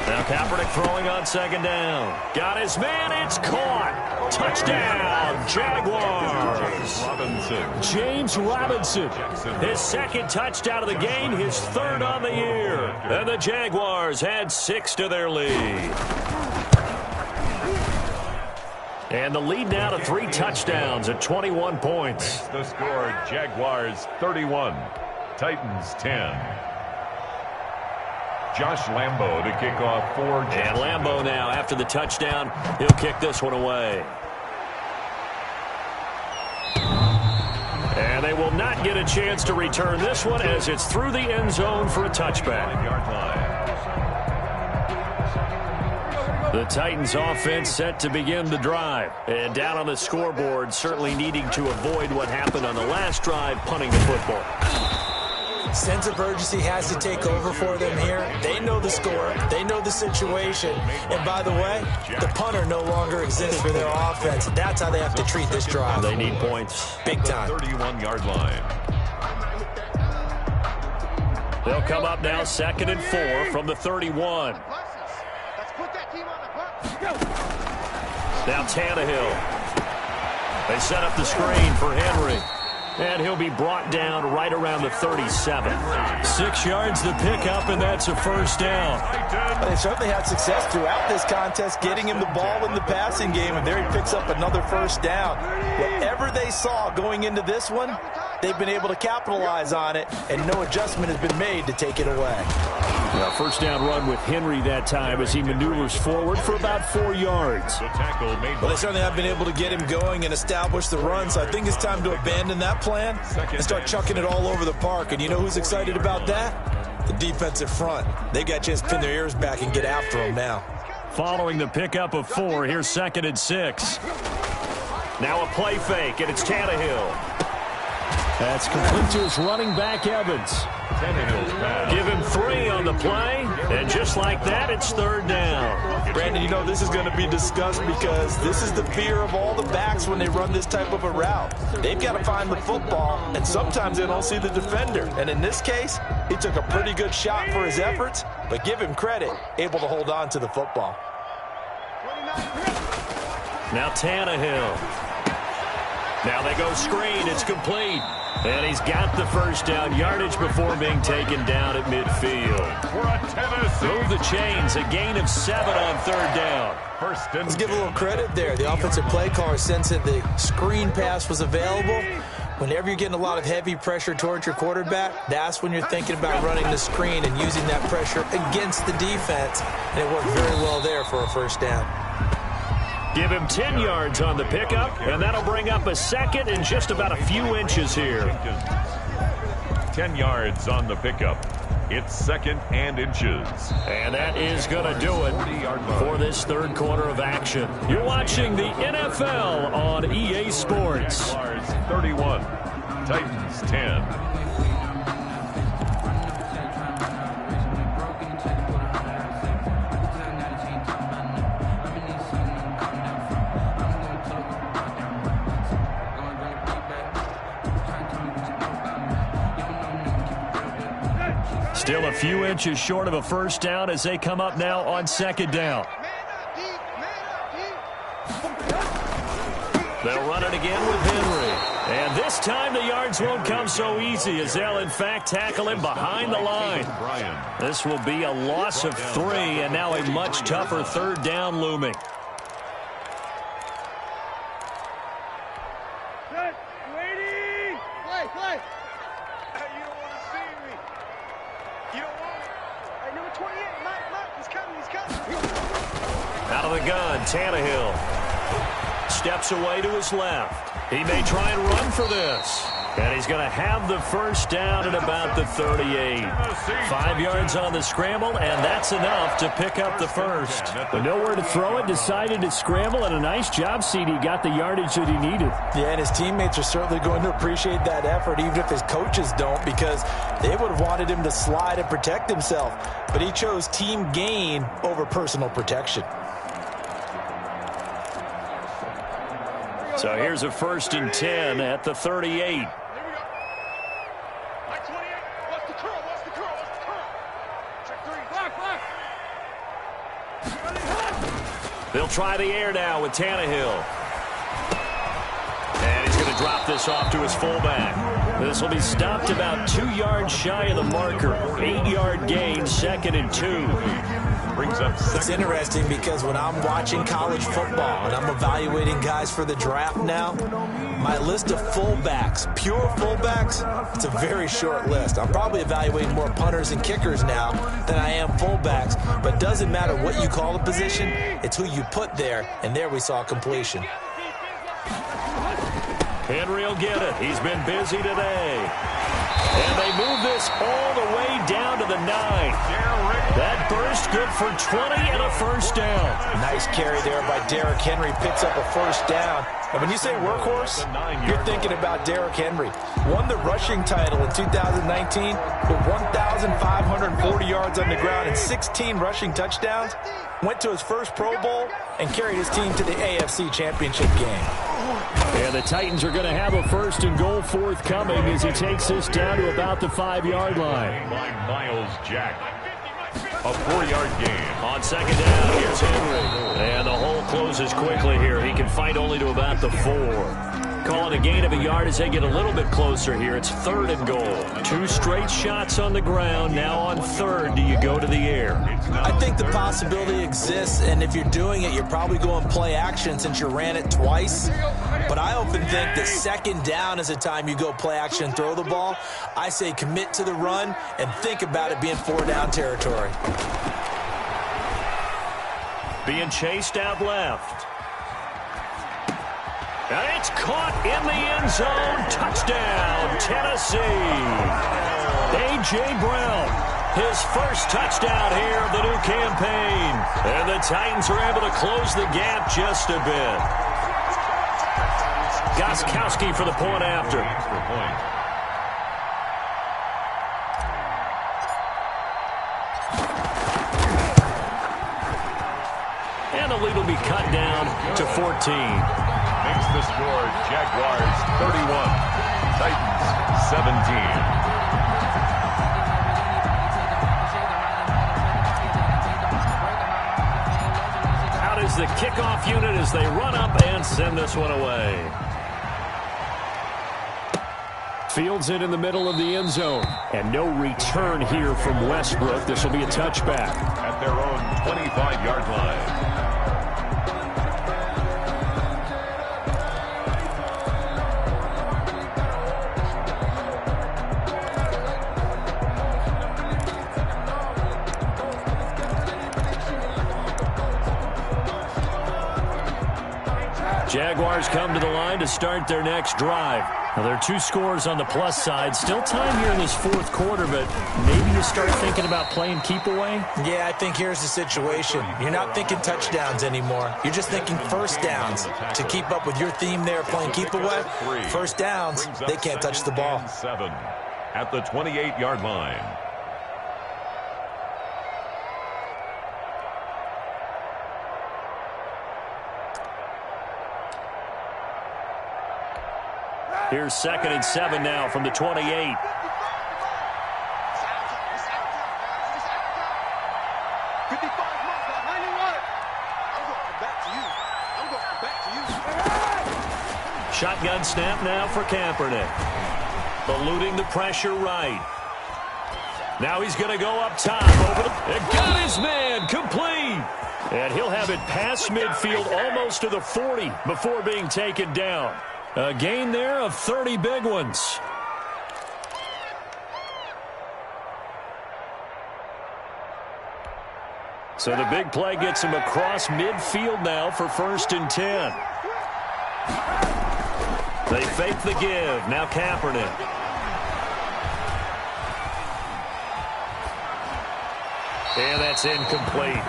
Now Kaepernick throwing on second down. Got his man, it's caught. Touchdown, Jaguars. James Robinson, his 2nd touchdown of the game, his 3rd on the year. And the Jaguars had 6 to their lead. And the lead now to 3 touchdowns at 21 points. The score, Jaguars 31, Titans 10. Josh Lambo to kick off for And Lambo now, after the touchdown, he'll kick this one away. And they will not get a chance to return this one as it's through the end zone for a touchback. The Titans offense set to begin the drive. And down on the scoreboard, certainly needing to avoid what happened on the last drive, punting the football. Sense of urgency has to take over for them here. They know the score. They know the situation. And by the way, the punter no longer exists for their offense. That's how they have to treat this drive. They need points. Big time. 31-yard line. They'll come up now 2nd and 4 from the 31. Now Tannehill. They set up the screen for Henry. And he'll be brought down right around the 37. 6 yards the pickup, and that's a first down. They certainly had success throughout this contest, getting him the ball in the passing game, and there he picks up another first down. Whatever they saw going into this one, they've been able to capitalize on it, and no adjustment has been made to take it away. Well, first down run with Henry that time as he maneuvers forward for about 4 yards. The tackle made Well, they certainly have been able to get him going and establish the run, so I think it's time to abandon that plan and start chucking it all over the park. And you know who's excited about that? The defensive front. They got a chance to pin their ears back and get after him now. Following the pickup of 4, here's 2nd and 6. Now a play fake, and it's Tannehill. That's complete to his running back, Evans. Give him 3 on the play, and just like that, it's 3rd down. Brandon, you know this is going to be discussed because this is the fear of all the backs when they run this type of a route. They've got to find the football, and sometimes they don't see the defender. And in this case, he took a pretty good shot for his efforts, but give him credit, able to hold on to the football. Now Tannehill. Now they go screen. It's complete. And he's got the first down yardage before being taken down at midfield. Move the chains. A gain of 7 on 3rd down. Let's give a little credit there. The offensive play caller sensed that the screen pass was available. Whenever you're getting a lot of heavy pressure towards your quarterback, that's when you're thinking about running the screen and using that pressure against the defense. And it worked very well there for a first down. Give him 10 yards on the pickup, and that'll bring up a 2nd and just about a few inches here. 10 yards on the pickup. It's 2nd and inches. And that is going to do it for this 3rd quarter of action. You're watching the NFL on EA Sports. Jaguars 31, Titans 10. Still a few inches short of a first down as they come up now on 2nd down. They'll run it again with Henry. And this time the yards won't come so easy as they'll in fact tackle him behind the line. This will be a loss of 3 and now a much tougher 3rd down looming. Out of the gun, Tannehill steps away to his left. He may try and run for this. And he's going to have the first down at about the 38. 5 yards on the scramble, and that's enough to pick up the first. But nowhere to throw it, decided to scramble, and a nice job, CD. Got the yardage that he needed. Yeah, and his teammates are certainly going to appreciate that effort, even if his coaches don't, because they would have wanted him to slide and protect himself. But he chose team gain over personal protection. So here's a 1st and 10 at the 38. They'll try the air now with Tannehill. And he's going to drop this off to his fullback. This will be stopped about 2 yards shy of the marker. 8-yard gain, 2nd and 2. Brings up second. It's interesting because when I'm watching college football and I'm evaluating guys for the draft now, my list of fullbacks, pure fullbacks, it's a very short list. I'm probably evaluating more punters and kickers now than I am fullbacks, but it doesn't matter what you call the position, it's who you put there, and there we saw completion. Henry will get it. He's been busy today. And they move this all the way down to the 9. That burst good for 20 and a first down. Nice carry there by Derrick Henry. Picks up a first down. And when you say workhorse, you're thinking about Derrick Henry. Won the rushing title in 2019 with 1,540 yards on the ground and 16 rushing touchdowns. Went to his first Pro Bowl and carried his team to the AFC Championship game. And the Titans are going to have a 1st and goal forthcoming as he takes this down to about the 5-yard line. By Miles Jack. A 4-yard gain. On 2nd down, here's Henry. And the hole closes quickly here. He can fight only to about the 4. Call it a gain of a yard as they get a little bit closer here. It's 3rd and goal. 2 straight shots on the ground. Now on 3rd, do you go to the air? I think the possibility exists, and if you're doing it, you're probably going play action since you ran it twice. But I often think that 2nd down is the time you go play action and throw the ball. I say commit to the run and think about it being 4-down territory. Being chased out left. And it's caught in the end zone. Touchdown, Tennessee. A.J. Brown, his first touchdown here of the new campaign. And the Titans are able to close the gap just a bit. Gostkowski for the point after. and the lead will be cut down to 14. Makes the score Jaguars 31, Titans 17. Is the kickoff unit as they run up and send this one away. Fields it in the middle of the end zone. And no return here from Westbrook. This will be a touchback. At their own 25-yard line. Jaguars come to the line to start their next drive. Now, there are 2 scores on the plus side. Still time here in this fourth quarter, but maybe you start thinking about playing keep away? Yeah, I think here's the situation. You're not thinking touchdowns anymore. You're just thinking first downs. To keep up with your theme there, playing keep away, first downs, they can't touch the ball. 7 at the 28-yard line. Here's 2nd and 7 now from the 28. Shotgun snap now for Kaepernick. Eluding the pressure right. Now he's going to go up top. And got his man complete. And he'll have it past midfield almost to the 40 before being taken down. A gain there of 30 big ones. So the big play gets him across midfield now for 1st and 10. They fake the give. Now Kaepernick. And that's incomplete.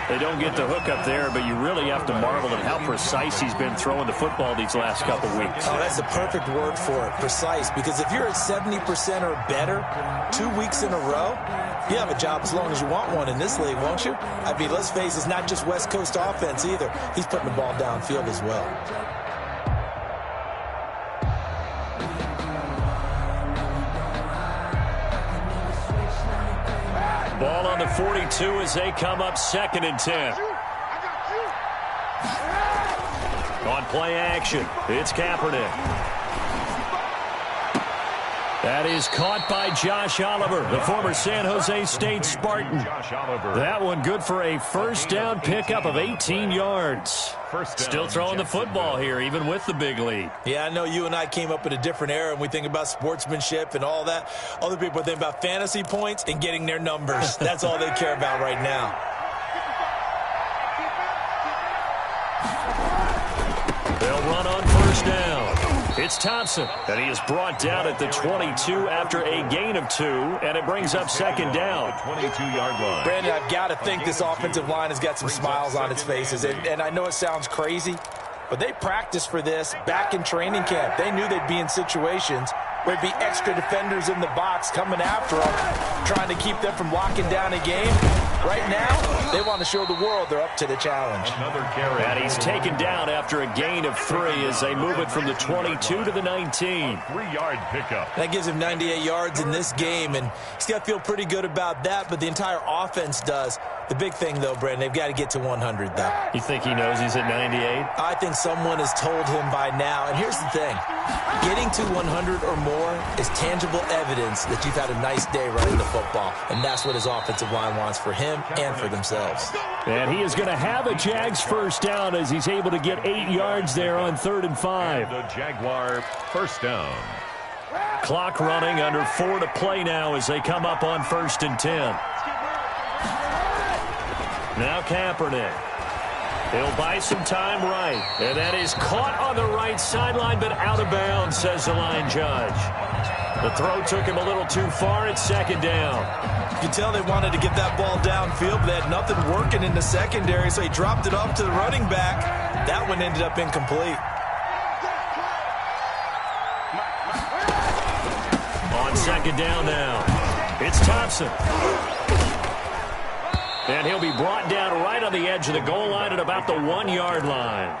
They don't get the hook up there, but you really have to marvel at how precise he's been throwing the football these last couple weeks. Oh, that's the perfect word for it, precise, because if you're at 70% or better 2 weeks in a row, you have a job as long as you want one in this league, won't you? I mean, let's face it, it's not just West Coast offense either. He's putting the ball downfield as well. Ball on the 42 as they come up 2nd and 10. On play action, it's Kaepernick. That is caught by Josh Oliver, the former San Jose State Spartan. That one good for a first down pickup of 18 yards. Still throwing the football here, even with the big lead. Yeah, I know you and I came up in a different era, and we think about sportsmanship and all that. Other people think about fantasy points and getting their numbers. That's all they care about right now. They'll run on first down. It's Thompson, and he is brought down at the 22 after a gain of 2, and it brings up 2nd down. 22-yard line. Brandon, I've got to think this offensive line has got some smiles on its faces, and I know it sounds crazy, but they practiced for this back in training camp. They knew they'd be in situations where there'd be extra defenders in the box coming after them, trying to keep them from locking down a game. Right now, they want to show the world they're up to the challenge. Another carry. And he's taken down after a gain of 3 as they move it from the 22 to the 19. 3-yard pickup. That gives him 98 yards in this game, and he's got to feel pretty good about that, but the entire offense does. The big thing, though, Brandon, they've got to get to 100, though. You think he knows he's at 98? I think someone has told him by now. And here's the thing. Getting to 100 or more is tangible evidence that you've had a nice day running the football. And that's what his offensive line wants for him and for themselves. And he is going to have a Jags first down as he's able to get 8 yards there on 3rd and 5. The Jaguar first down. Clock running, under 4 to play now as they come up on 1st and 10. Now Kaepernick. He'll buy some time right. And that is caught on the right sideline, but out of bounds, says the line judge. The throw took him a little too far. It's 2nd down. You can tell they wanted to get that ball downfield, but they had nothing working in the secondary, so he dropped it off to the running back. That one ended up incomplete. On 2nd down now, it's Thompson. And he'll be brought down right on the edge of the goal line at about the 1-yard line.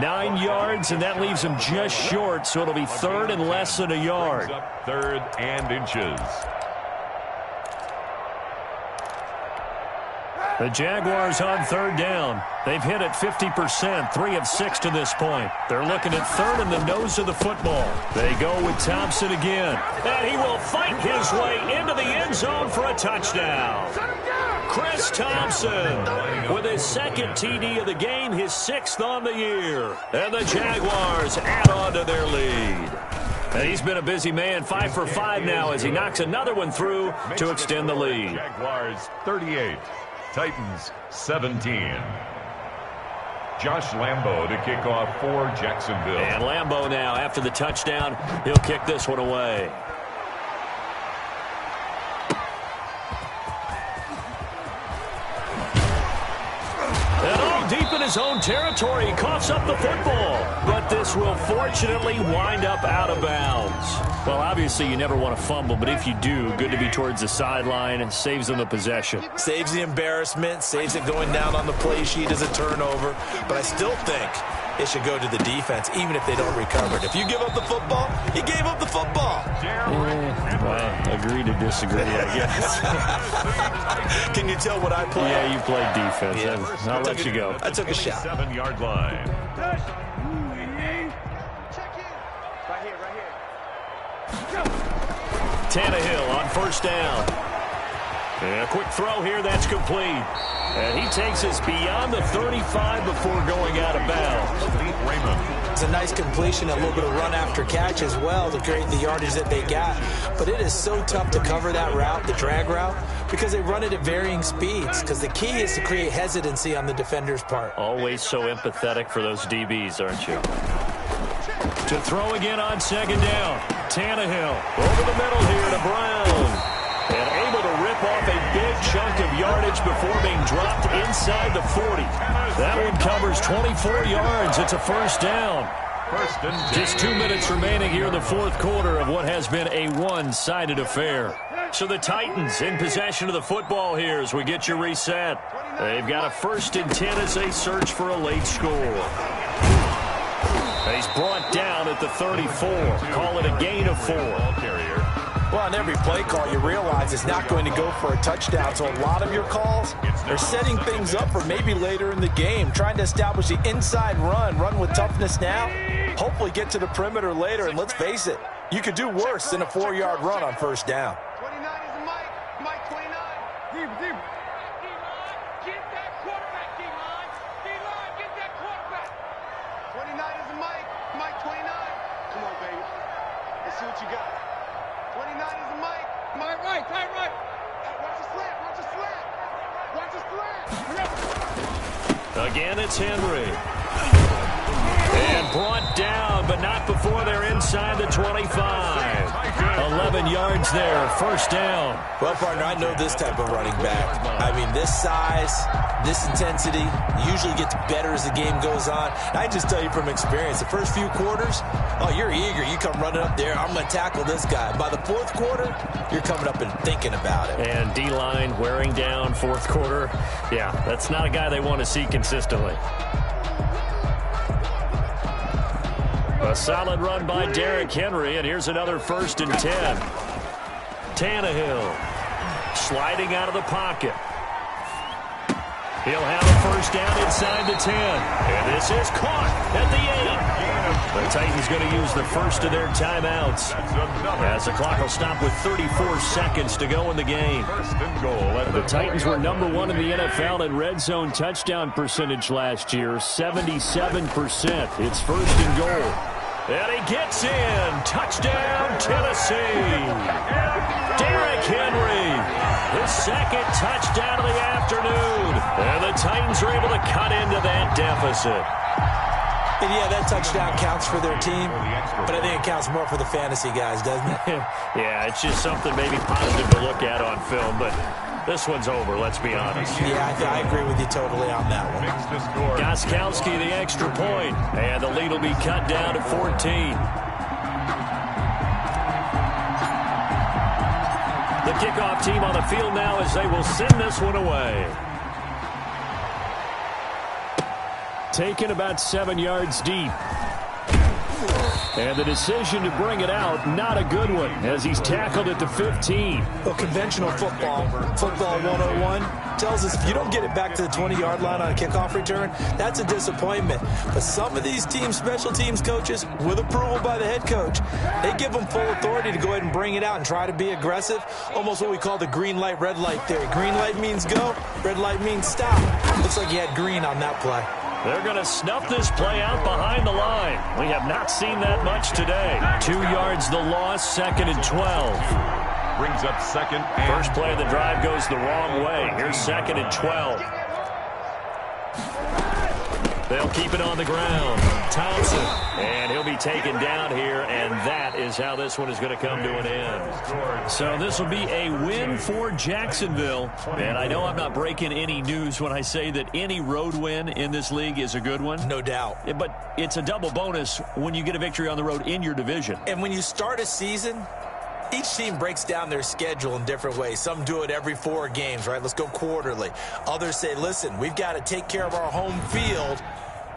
9 yards, and that leaves him just short, so it'll be third and less than a yard. Third and inches. The Jaguars on third down. They've hit it 50%, 3 of 6 to this point. They're looking at third in the nose of the football. They go with Thompson again. And he will fight his way into the end zone for a touchdown. Chris Thompson with his second TD of the game, his 6th on the year. And the Jaguars add on to their lead. And he's been a busy man, 5 for 5 now as he knocks another one through to extend the lead. Jaguars 38, Titans 17. Josh Lambo to kick off for Jacksonville. And Lambo now, after the touchdown, he'll kick this one away. Deep in his own territory, he coughs up the football. But this will fortunately wind up out of bounds. Well, obviously you never want to fumble, but if you do, good to be towards the sideline and saves them the possession. Saves the embarrassment, saves it going down on the play sheet as a turnover. But I still think it should go to the defense, even if they don't recover it. If you give up the football, you gave up the football. Well, agree to disagree, I guess. Can you tell what I play? Yeah, you played defense. Yeah. I'll let you go. I took a shot. 7-yard line. Tannehill on first down. And a quick throw here, that's complete. And he takes us beyond the 35 before going out of bounds. It's a nice completion, a little bit of run after catch as well to create the yardage that they got. But it is so tough to cover that route, the drag route, because they run it at varying speeds. Because the key is to create hesitancy on the defender's part. Always so empathetic for those DBs, aren't you? To throw again on second down. Tannehill over the middle here to Brown. And able to rip off a big chunk of yardage before being dropped inside the 40. That one covers 24 yards. It's a first down. Just 2 minutes remaining here in the fourth quarter of what has been a one-sided affair. So the Titans in possession of the football here as we get you reset. They've got a 1st and 10 as they search for a late score. He's brought down at the 34. Call it a gain of 4. Well, on every play call, you realize it's not going to go for a touchdown. So a lot of your calls are setting things up for maybe later in the game, trying to establish the inside run with toughness now, hopefully get to the perimeter later. And let's face it, you could do worse than a 4-yard run on first down. 29 is the Mike. Mike 29. Deep. Get that quarterback, D-line. D-line, get that quarterback. 29 is the Mike. Mike 29. Come on, baby. Let's see what you got. 29 is the Mike. Mike right, tight right. Watch the slant, watch the slant. Watch the slant. Again, it's Henry. And brought down, but not before they're inside the 25. 11 yards there, first down. Well, partner, I know this type of running back. I mean, this size, this intensity usually gets better as the game goes on. And I just tell you from experience, the first few quarters, oh, you're eager. You come running up there, I'm going to tackle this guy. By the fourth quarter, you're coming up and thinking about it. And D-line wearing down fourth quarter. Yeah, that's not a guy they want to see consistently. A solid run by Derrick Henry, and here's another 1st and 10. Tannehill sliding out of the pocket. He'll have a first down inside the 10. And this is caught at the 8. The Titans going to use the first of their timeouts as the clock will stop with 34 seconds to go in the game. The Titans were number 1 in the NFL in red zone touchdown percentage last year, 77%. It's 1st and goal. And he gets in. Touchdown, Tennessee. Derrick Henry, his 2nd touchdown of the afternoon. And the Titans are able to cut into that deficit. And yeah, that touchdown counts for their team, but I think it counts more for the fantasy guys, doesn't it? Yeah, it's just something maybe positive to look at on film, but this one's over, let's be honest. Yeah, I agree with you totally on that one. Gostkowski, the extra point, and the lead will be cut down to 14. The kickoff team on the field now as they will send this one away. taken about 7 yards deep. And the decision to bring it out, not a good one, as he's tackled at the 15. Well, conventional football 101, tells us if you don't get it back to the 20-yard line on a kickoff return, that's a disappointment. But some of these teams, special teams coaches, with approval by the head coach, they give them full authority to go ahead and bring it out and try to be aggressive, almost what we call the green light, red light theory. Green light means go, red light means stop. Looks like he had green on that play. They're going to snuff this play out behind the line. We have not seen that much today. 2 yards the loss, 2nd and 12. Brings up 2nd and First play of the drive goes the wrong way. Here's 2nd and 12. They'll keep it on the ground. Thompson. And he'll be taken down here, and that is how this one is going to come to an end. So this will be a win for Jacksonville. And I know I'm not breaking any news when I say that any road win in this league is a good one. No doubt. But it's a double bonus when you get a victory on the road in your division. And when you start a season, each team breaks down their schedule in different ways. Some do it every 4 games, right? Let's go quarterly. Others say, listen, we've got to take care of our home field.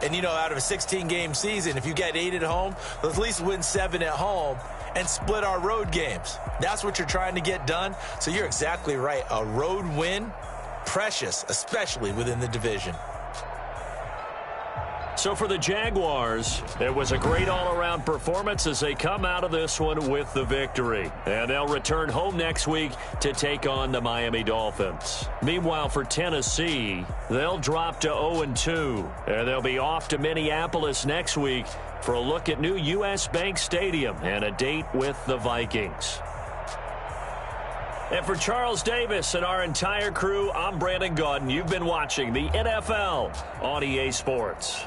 And, you know, out of a 16-game season, if you get 8 at home, let's at least win 7 at home and split our road games. That's what you're trying to get done. So you're exactly right. A road win, precious, especially within the division. So for the Jaguars, it was a great all-around performance as they come out of this one with the victory. And they'll return home next week to take on the Miami Dolphins. Meanwhile, for Tennessee, they'll drop to 0-2. And they'll be off to Minneapolis next week for a look at new U.S. Bank Stadium and a date with the Vikings. And for Charles Davis and our entire crew, I'm Brandon Gaudin. You've been watching the NFL on EA Sports.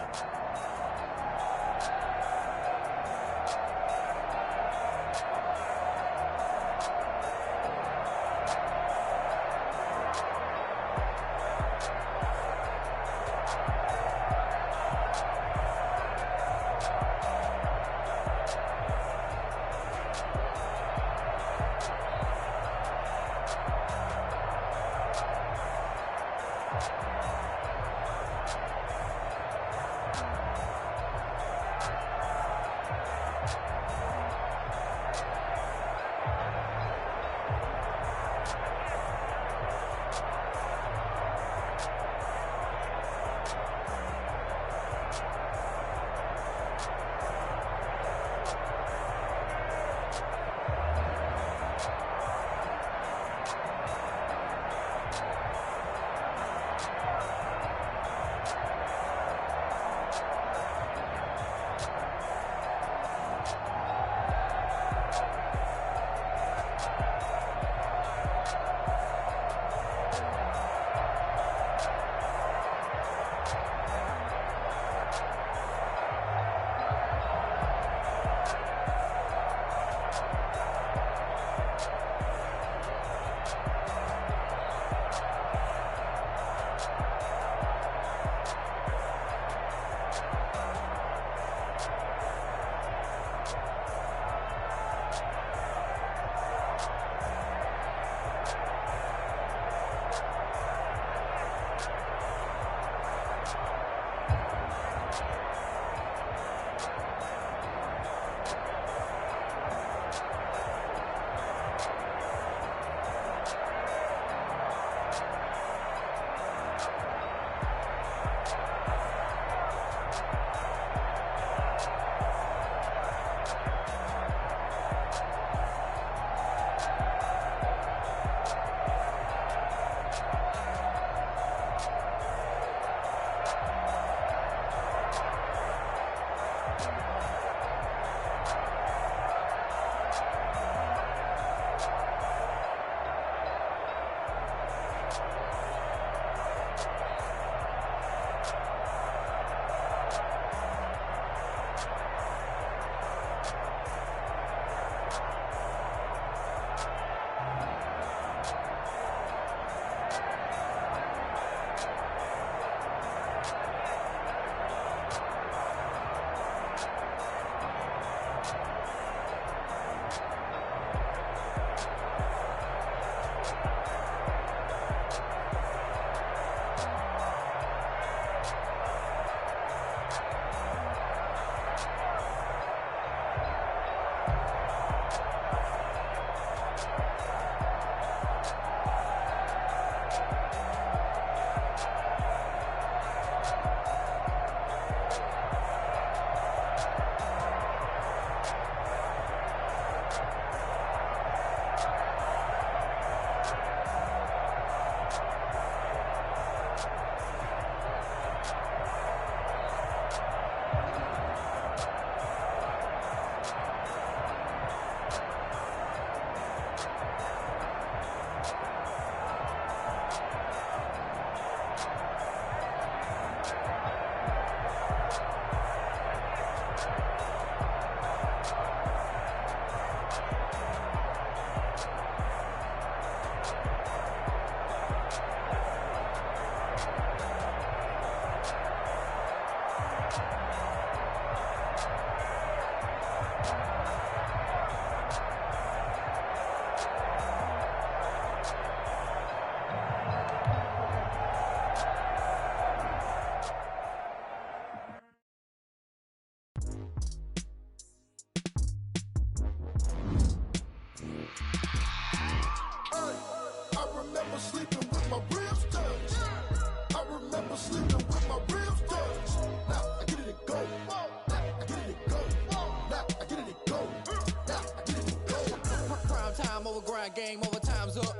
game over, time's up.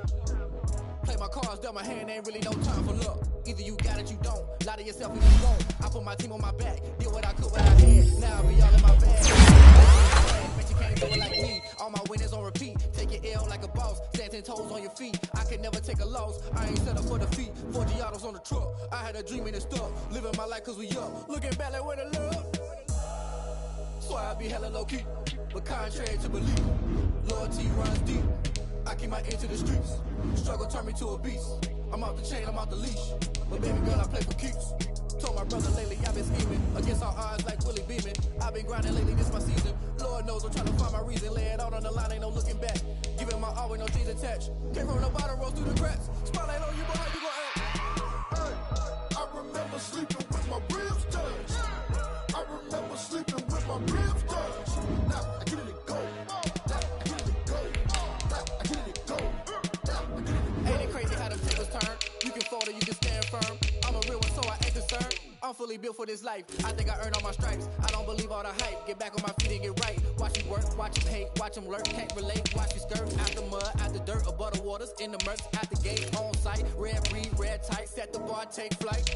Play my cards, dealt my hand, ain't really no time for luck. Either you got it, you don't. Lie to yourself if you won't. I put my team on my back, did what I could what I had. Now I be all in my bag. Bet you can't do it like me. All my winners on repeat. Take your L like a boss. Stand 10 toes on your feet. I can never take a loss. I ain't set up for defeat. 4 Giottos on the truck. I had a dream and it stuck. Living my life cause we up. Looking back like where the love. So I be hella low key. But contrary to belief, loyalty runs deep. I keep my ear to the streets. Struggle turned me to a beast. I'm off the chain, I'm off the leash. But baby girl, I play for keeps. Told my brother lately I've been scheming. Against all odds like Willie Beeman. I've been grinding lately, this my season. Lord knows I'm trying to find my reason. Lay it out on the line, ain't no looking back. Giving my all with no jeans attached. Came from the bottom, rose through the cracks. Spotlight on you, but how you gon' act? Hey, I remember sleeping with my ribs touched. I remember sleeping with my ribs touched. Now I get it go. Now I get it go. Now I get it go. Now I get it go. Ain't it crazy how them tables turn? You can fold or you can stand firm. I'm a real one, so I ain't concerned. I'm fully built for this life. I think I earned all my stripes. I don't believe all the hype. Get back on my feet and get right. Watch you work, watch him hate, watch him lurk. Can't relate, watch you skirt. Out the mud, out the dirt, above the waters, in the murks, out the gate, on site. Red breed, red tight, set the bar, take flight.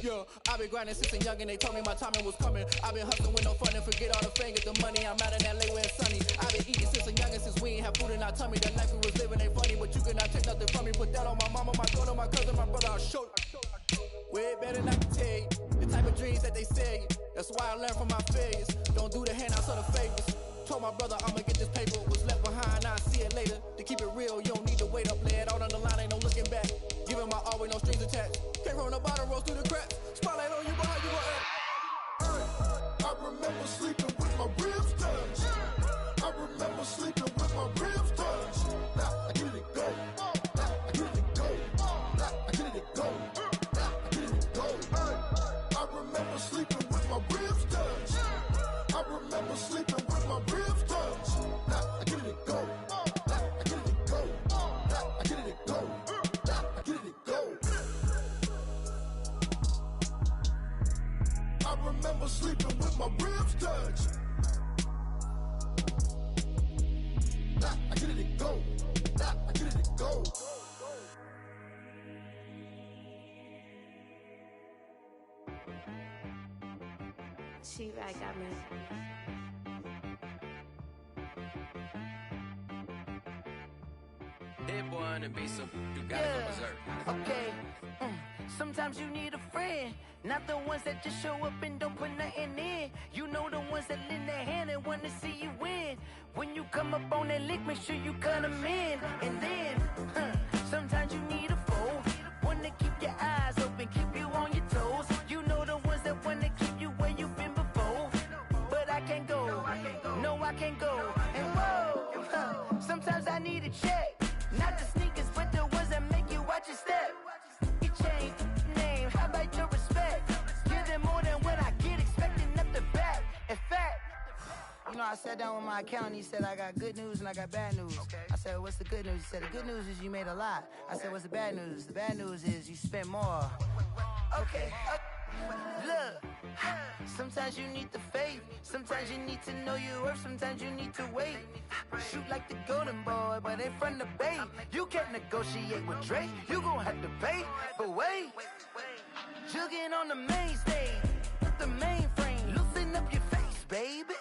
Yeah, I've been grinding since a young and they told me my timing was coming. I've been hustling with no fun and forget all the fame, get the money. I'm out in LA where it's sunny. I've been eating since a youngin' since we ain't have food in our tummy. The life we was living ain't funny, but you cannot take nothing from me. Put that on my mama, my daughter, my cousin, my brother, I'll show you. Way better not to tell you the type of dreams that they sell you. That's why I learned from my failures. Don't do the handouts or the favors. Told my brother I'ma get this paper. Was left behind, I'll see it later. To keep it real, you don't need to wait up. Lay it out on the line, ain't no looking back. Giving my all with no strings attached. Came from the bottom, rose through the cracks. Spotlight on you, but how you gon' act? Hey, I remember sleeping with my ribs touched. I remember sleeping with my ribs touched. Now I get it go. Now I get it go. Now I get it go. Now I get it go. Hey, I remember sleeping with my ribs touched. I remember sleeping with my ribs touched. Now I get it go. Now I get it go. Now I get it go. Now I get it go. I remember sleeping with my ribs touched. Now I get it go. Now I get it go. She right got me. That boy on the beat, so you gotta go berserk. Okay. Sometimes you need a friend, not the ones that just show up and don't put nothing in. You know the ones that lend their hand and want to see you win. When you come up on that lick, make sure you cut them in. And then, sometimes you need a foe, one to keep your eyes open, keep you on your toes. You know the ones that want to keep you where you've been before. But I can't go, no I can't go. And whoa, sometimes I need a check. Not the sneakers, but the ones that make you watch your step. You change name, how about your respect? Give them more than what I get, expecting nothing back. In fact, you know, I sat down with my accountant, he said, I got good news and I got bad news. I said, what's the good news? He said, the good news is you made a lot. I said, what's the bad news? The bad news is you spent more. Okay. Look, sometimes you need the faith, sometimes you need to know your worth, sometimes you need to wait. Shoot like the golden boy, but in front of the bay. You can't negotiate with Drake, you gon' have to pay. But wait, jugging on the main stage, with the mainframe, loosen up your face, baby.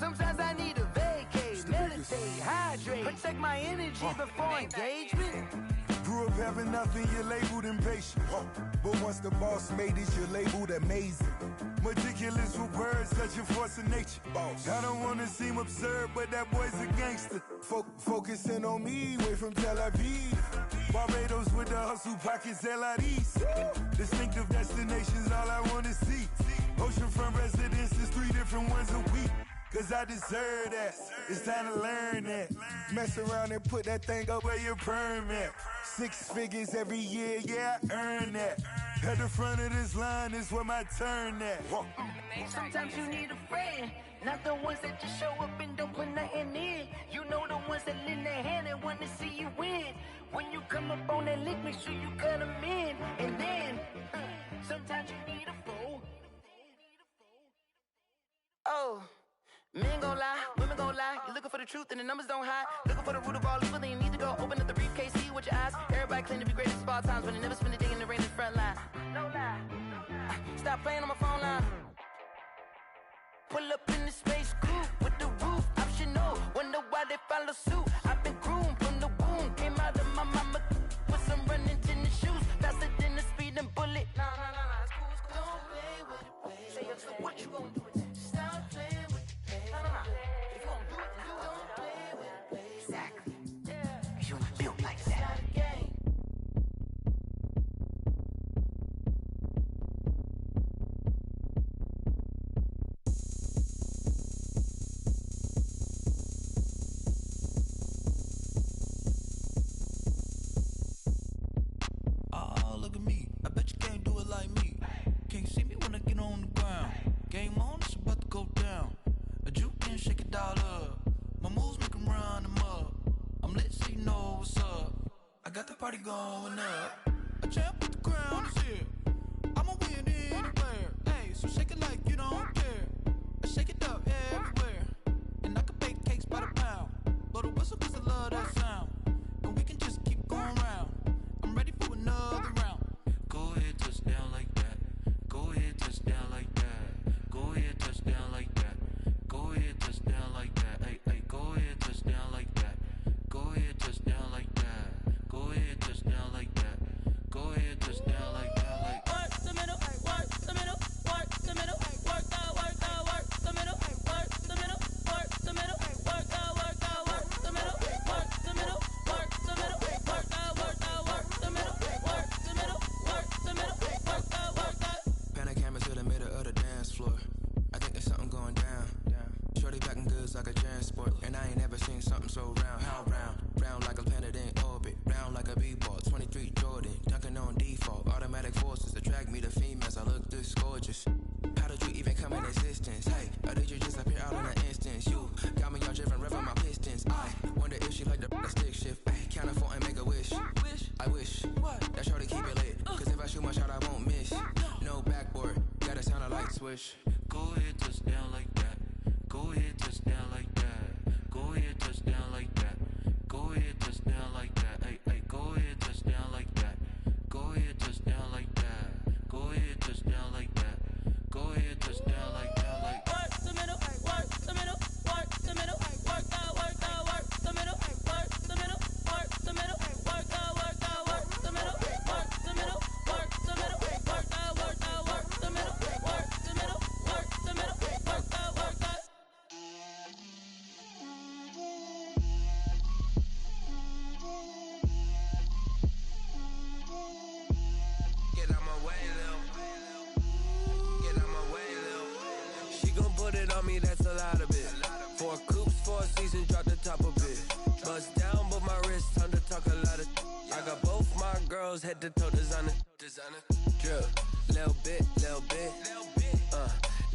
Sometimes I need a vacate, meditate, hydrate, protect my energy before engagement. Grew up having nothing, you're labeled impatient. But once the boss made it, you're labeled amazing. Meticulous with words, such a force of nature. I don't wanna seem absurd, but that boy's a gangster. Focusing on me, way from Tel Aviv. Barbados with the hustle pockets, LIDs. Distinctive destinations, all I wanna see. Oceanfront residences, 3 different ones a week. Cause I deserve that, it's time to learn that. Mess around and put that thing up where your perm at. 6 figures every year, yeah, I earn that. At the front of this line is where my turn at. Sometimes you need a friend, not the ones that just show up and don't put nothing in. You know the ones that lend their hand and want to see you win. When you come up on that lick, make sure you cut them in. And then, sometimes you need a foe. Oh. Men gon' lie, women gon' lie. You looking for the truth and the numbers don't hide. Looking for the root of all evil, then you need to go open up the briefcase, see with your eyes. Everybody claim to be greatest of all times, but they never spend a day in the rain in the front line. No lie. Stop playing on my phone line. Pull up in the space coupe with the roof optional. Wonder why they follow suit. I've been groomed from the womb. Came out of my mama with some running tennis shoes. Faster than the speeding bullet. Nah, it's cool, it's cool. Don't play with it, play. Say so what you gonna do with it? Stop playing with it, play. Nah. If you gonna do it, then don't play with it, play. Exactly. Yeah. Cause you ain't built like that. It's not a game. Look at me, I bet you can't do it like me. Can't see me when I get on the ground. Game on, it's about to go down. A juke and shake it all up. My moves make them run them up. I'm lit so you know what's up. I got the party going up. A champ with the crown is here. I'ma win anywhere. Hey, so shake it like you don't care. I shake it up everywhere. And I can bake cakes by the pound. Blow the whistle cause I love that sound. And we can just keep going round. I'm ready for another round. Go ahead, touchdown like that. Go ahead, touchdown like that. Go ahead, touchdown like that. Go ahead, touchdown like that. Hey, go ahead, touchdown like that. Go ahead, touchdown like that. Go ahead, touchdown like that. Go ahead, touchdown like that. Like work the middle, work the middle, work the middle, work out, work the middle, work the middle, work the middle, work out, work the middle, work the middle, work the middle, work out, work the middle, work the middle, work the middle, work out, work out. Pan a camera to the middle of the dance floor. I think there's something going down. Shorty packing goods like a transport, and I ain't never seen something so round. How round? Round like a planet in orbit, round like a b-ball. 23 Jordan, dunking on default. Automatic forces attract me to females. I look this gorgeous. How did you even come in existence? Hey, or did you just appear out in an instance? You got me all driven, revving my pistons. I wonder if she like the stick shift. Ay, count a 4 and make a wish. I wish that shorty keep it lit. Cause if I shoot my shot, I won't miss. No backboard, gotta sound a light switch. Go ahead, touchdown like that. Go ahead, touchdown like that. Go ahead, touchdown like that. Go ahead, touchdown like that. Hey, go ahead, touchdown like that. Go ahead, touchdown like that. Go ahead, touchdown like that. Go ahead, touchdown like that. Like work the middle, work the middle, work the middle, work out, work the middle, work the middle, work the middle, work out, work the middle, work the middle, work the middle, work out, work the middle, work the middle, work the middle, work out, work out. Get out my way, Lil. Get out my way, Lil. She gon' put it on me, that's a lot of it. 4 coops, 4 seasons, drop the top a bit. Bust down, but my wrist, time to talk a lot of. I got both my girls, head to toe designer. Drip, little bit, little bit.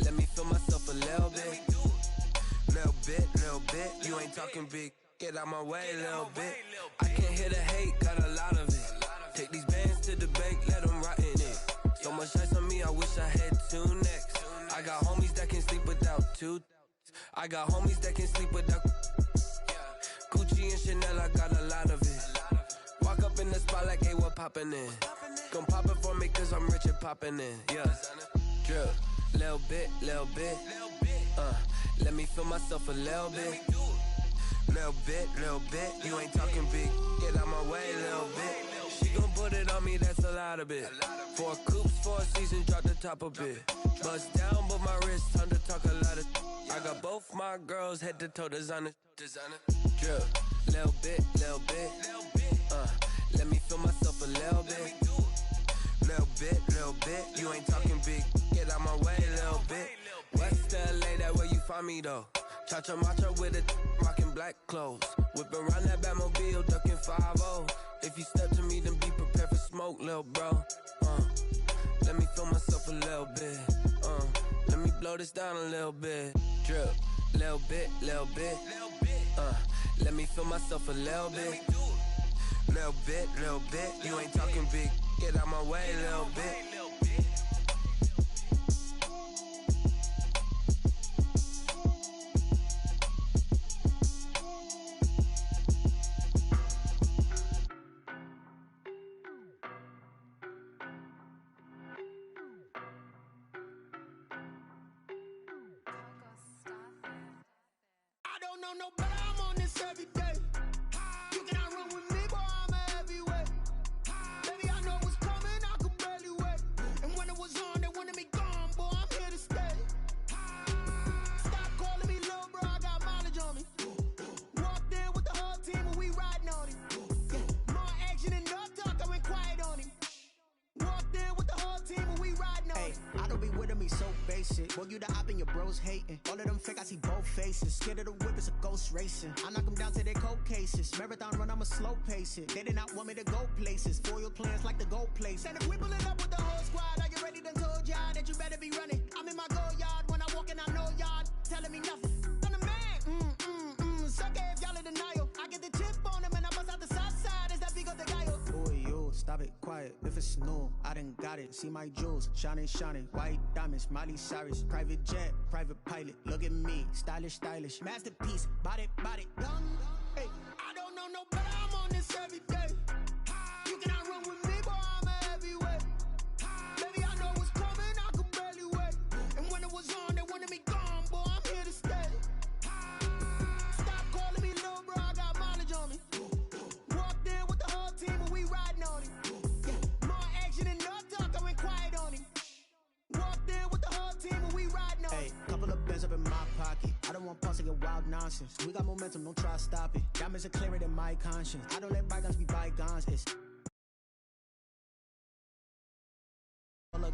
Let me feel myself a little bit. Little bit, you ain't talking big. Get out my way, little bit. I can't hear the hate, got a lot of it. Take these bands to the bank, let them rot in it. So much ice on me, I wish I had 2 necks. I got homies that can sleep without 2. I got homies that can sleep without Gucci and Chanel, I got a lot of it. Walk up in the spot like, hey, what poppin' in? Gon' pop it for me cause I'm rich and poppin' in. Yeah, drip, little bit, little bit. Let me feel myself a little bit. Little bit, you ain't talking big. Get out my way, little bit. She gon' put it on me, that's a lot of it. 4 coops, 4 seasons, drop the top a bit. Bust down, but my wrist, time to talk a lot of. I got both my girls, head to toe designer. Drip, little bit, little bit. Let me feel myself a little bit. Little bit, you ain't talking big. Get out my way, little bit. West LA, that where you find me though. Cha-cha matcha with a rockin' black clothes. Whip around that Batmobile, ducking 5-0. If you step to me, then be prepared for smoke, lil' bro. Let me feel myself a little bit. Let me blow this down a little bit. Drip, little bit, little bit. Let me feel myself a little bit. Little bit. You ain't talking big. Get out my way, little bit. know better, I'm on this every day. You cannot run with me, boy, I'm a heavyweight. Baby, I know what's coming, I could barely wait. And when it was on, they wanted me gone, boy, I'm here to stay. Stop calling me little bro, I got mileage on me. Walked in with the whole team and we riding on him. Yeah. More action and no talk, I went quiet on him. Walked in with the whole team and we riding on him. I don't be with me so basic. Boy, you the op and your bros hating. All of them fake, I see both faces. Scared of the whip, it's a ghost racing. I knock them down to their cold cases. Marathon run, I'ma slow pace it. They did not want me to go places. Foil plans like the gold place. And if we pulling up with the whole squad, are you ready? Done told y'all that you better be running. I'm in my go yard. When I walk in, I know y'all telling me nothing. I'm the man. Suck it if y'all in denial. I get the chip on them and I bust out the south side. Is that big of the guy? Boy, yo, stop it, quiet. If it's new, I done got it. See my jewels, shining, shining. White diamonds, Miley Cyrus. Private jet, private pilot. Look at me, stylish, stylish. Masterpiece, body, young. Hey, I don't know no better, I'm on this every day. You cannot run with me, boy, I'm a heavyweight. Baby, I know what's coming, I could barely wait. And when it was on, they wanted me gone, boy, I'm here to stay. Stop calling me little bro, I got mileage on me. Walked in with the whole team and we riding on him. Yeah. More action and no talk, I went quiet on him. Walked in with the whole team and we riding on him. Hey, couple of bands up in my pocket. I don't want pause to get wild nonsense. We got momentum, don't try to stop it. Diamonds are clearer than my conscience. I don't let bygones be bygones. It's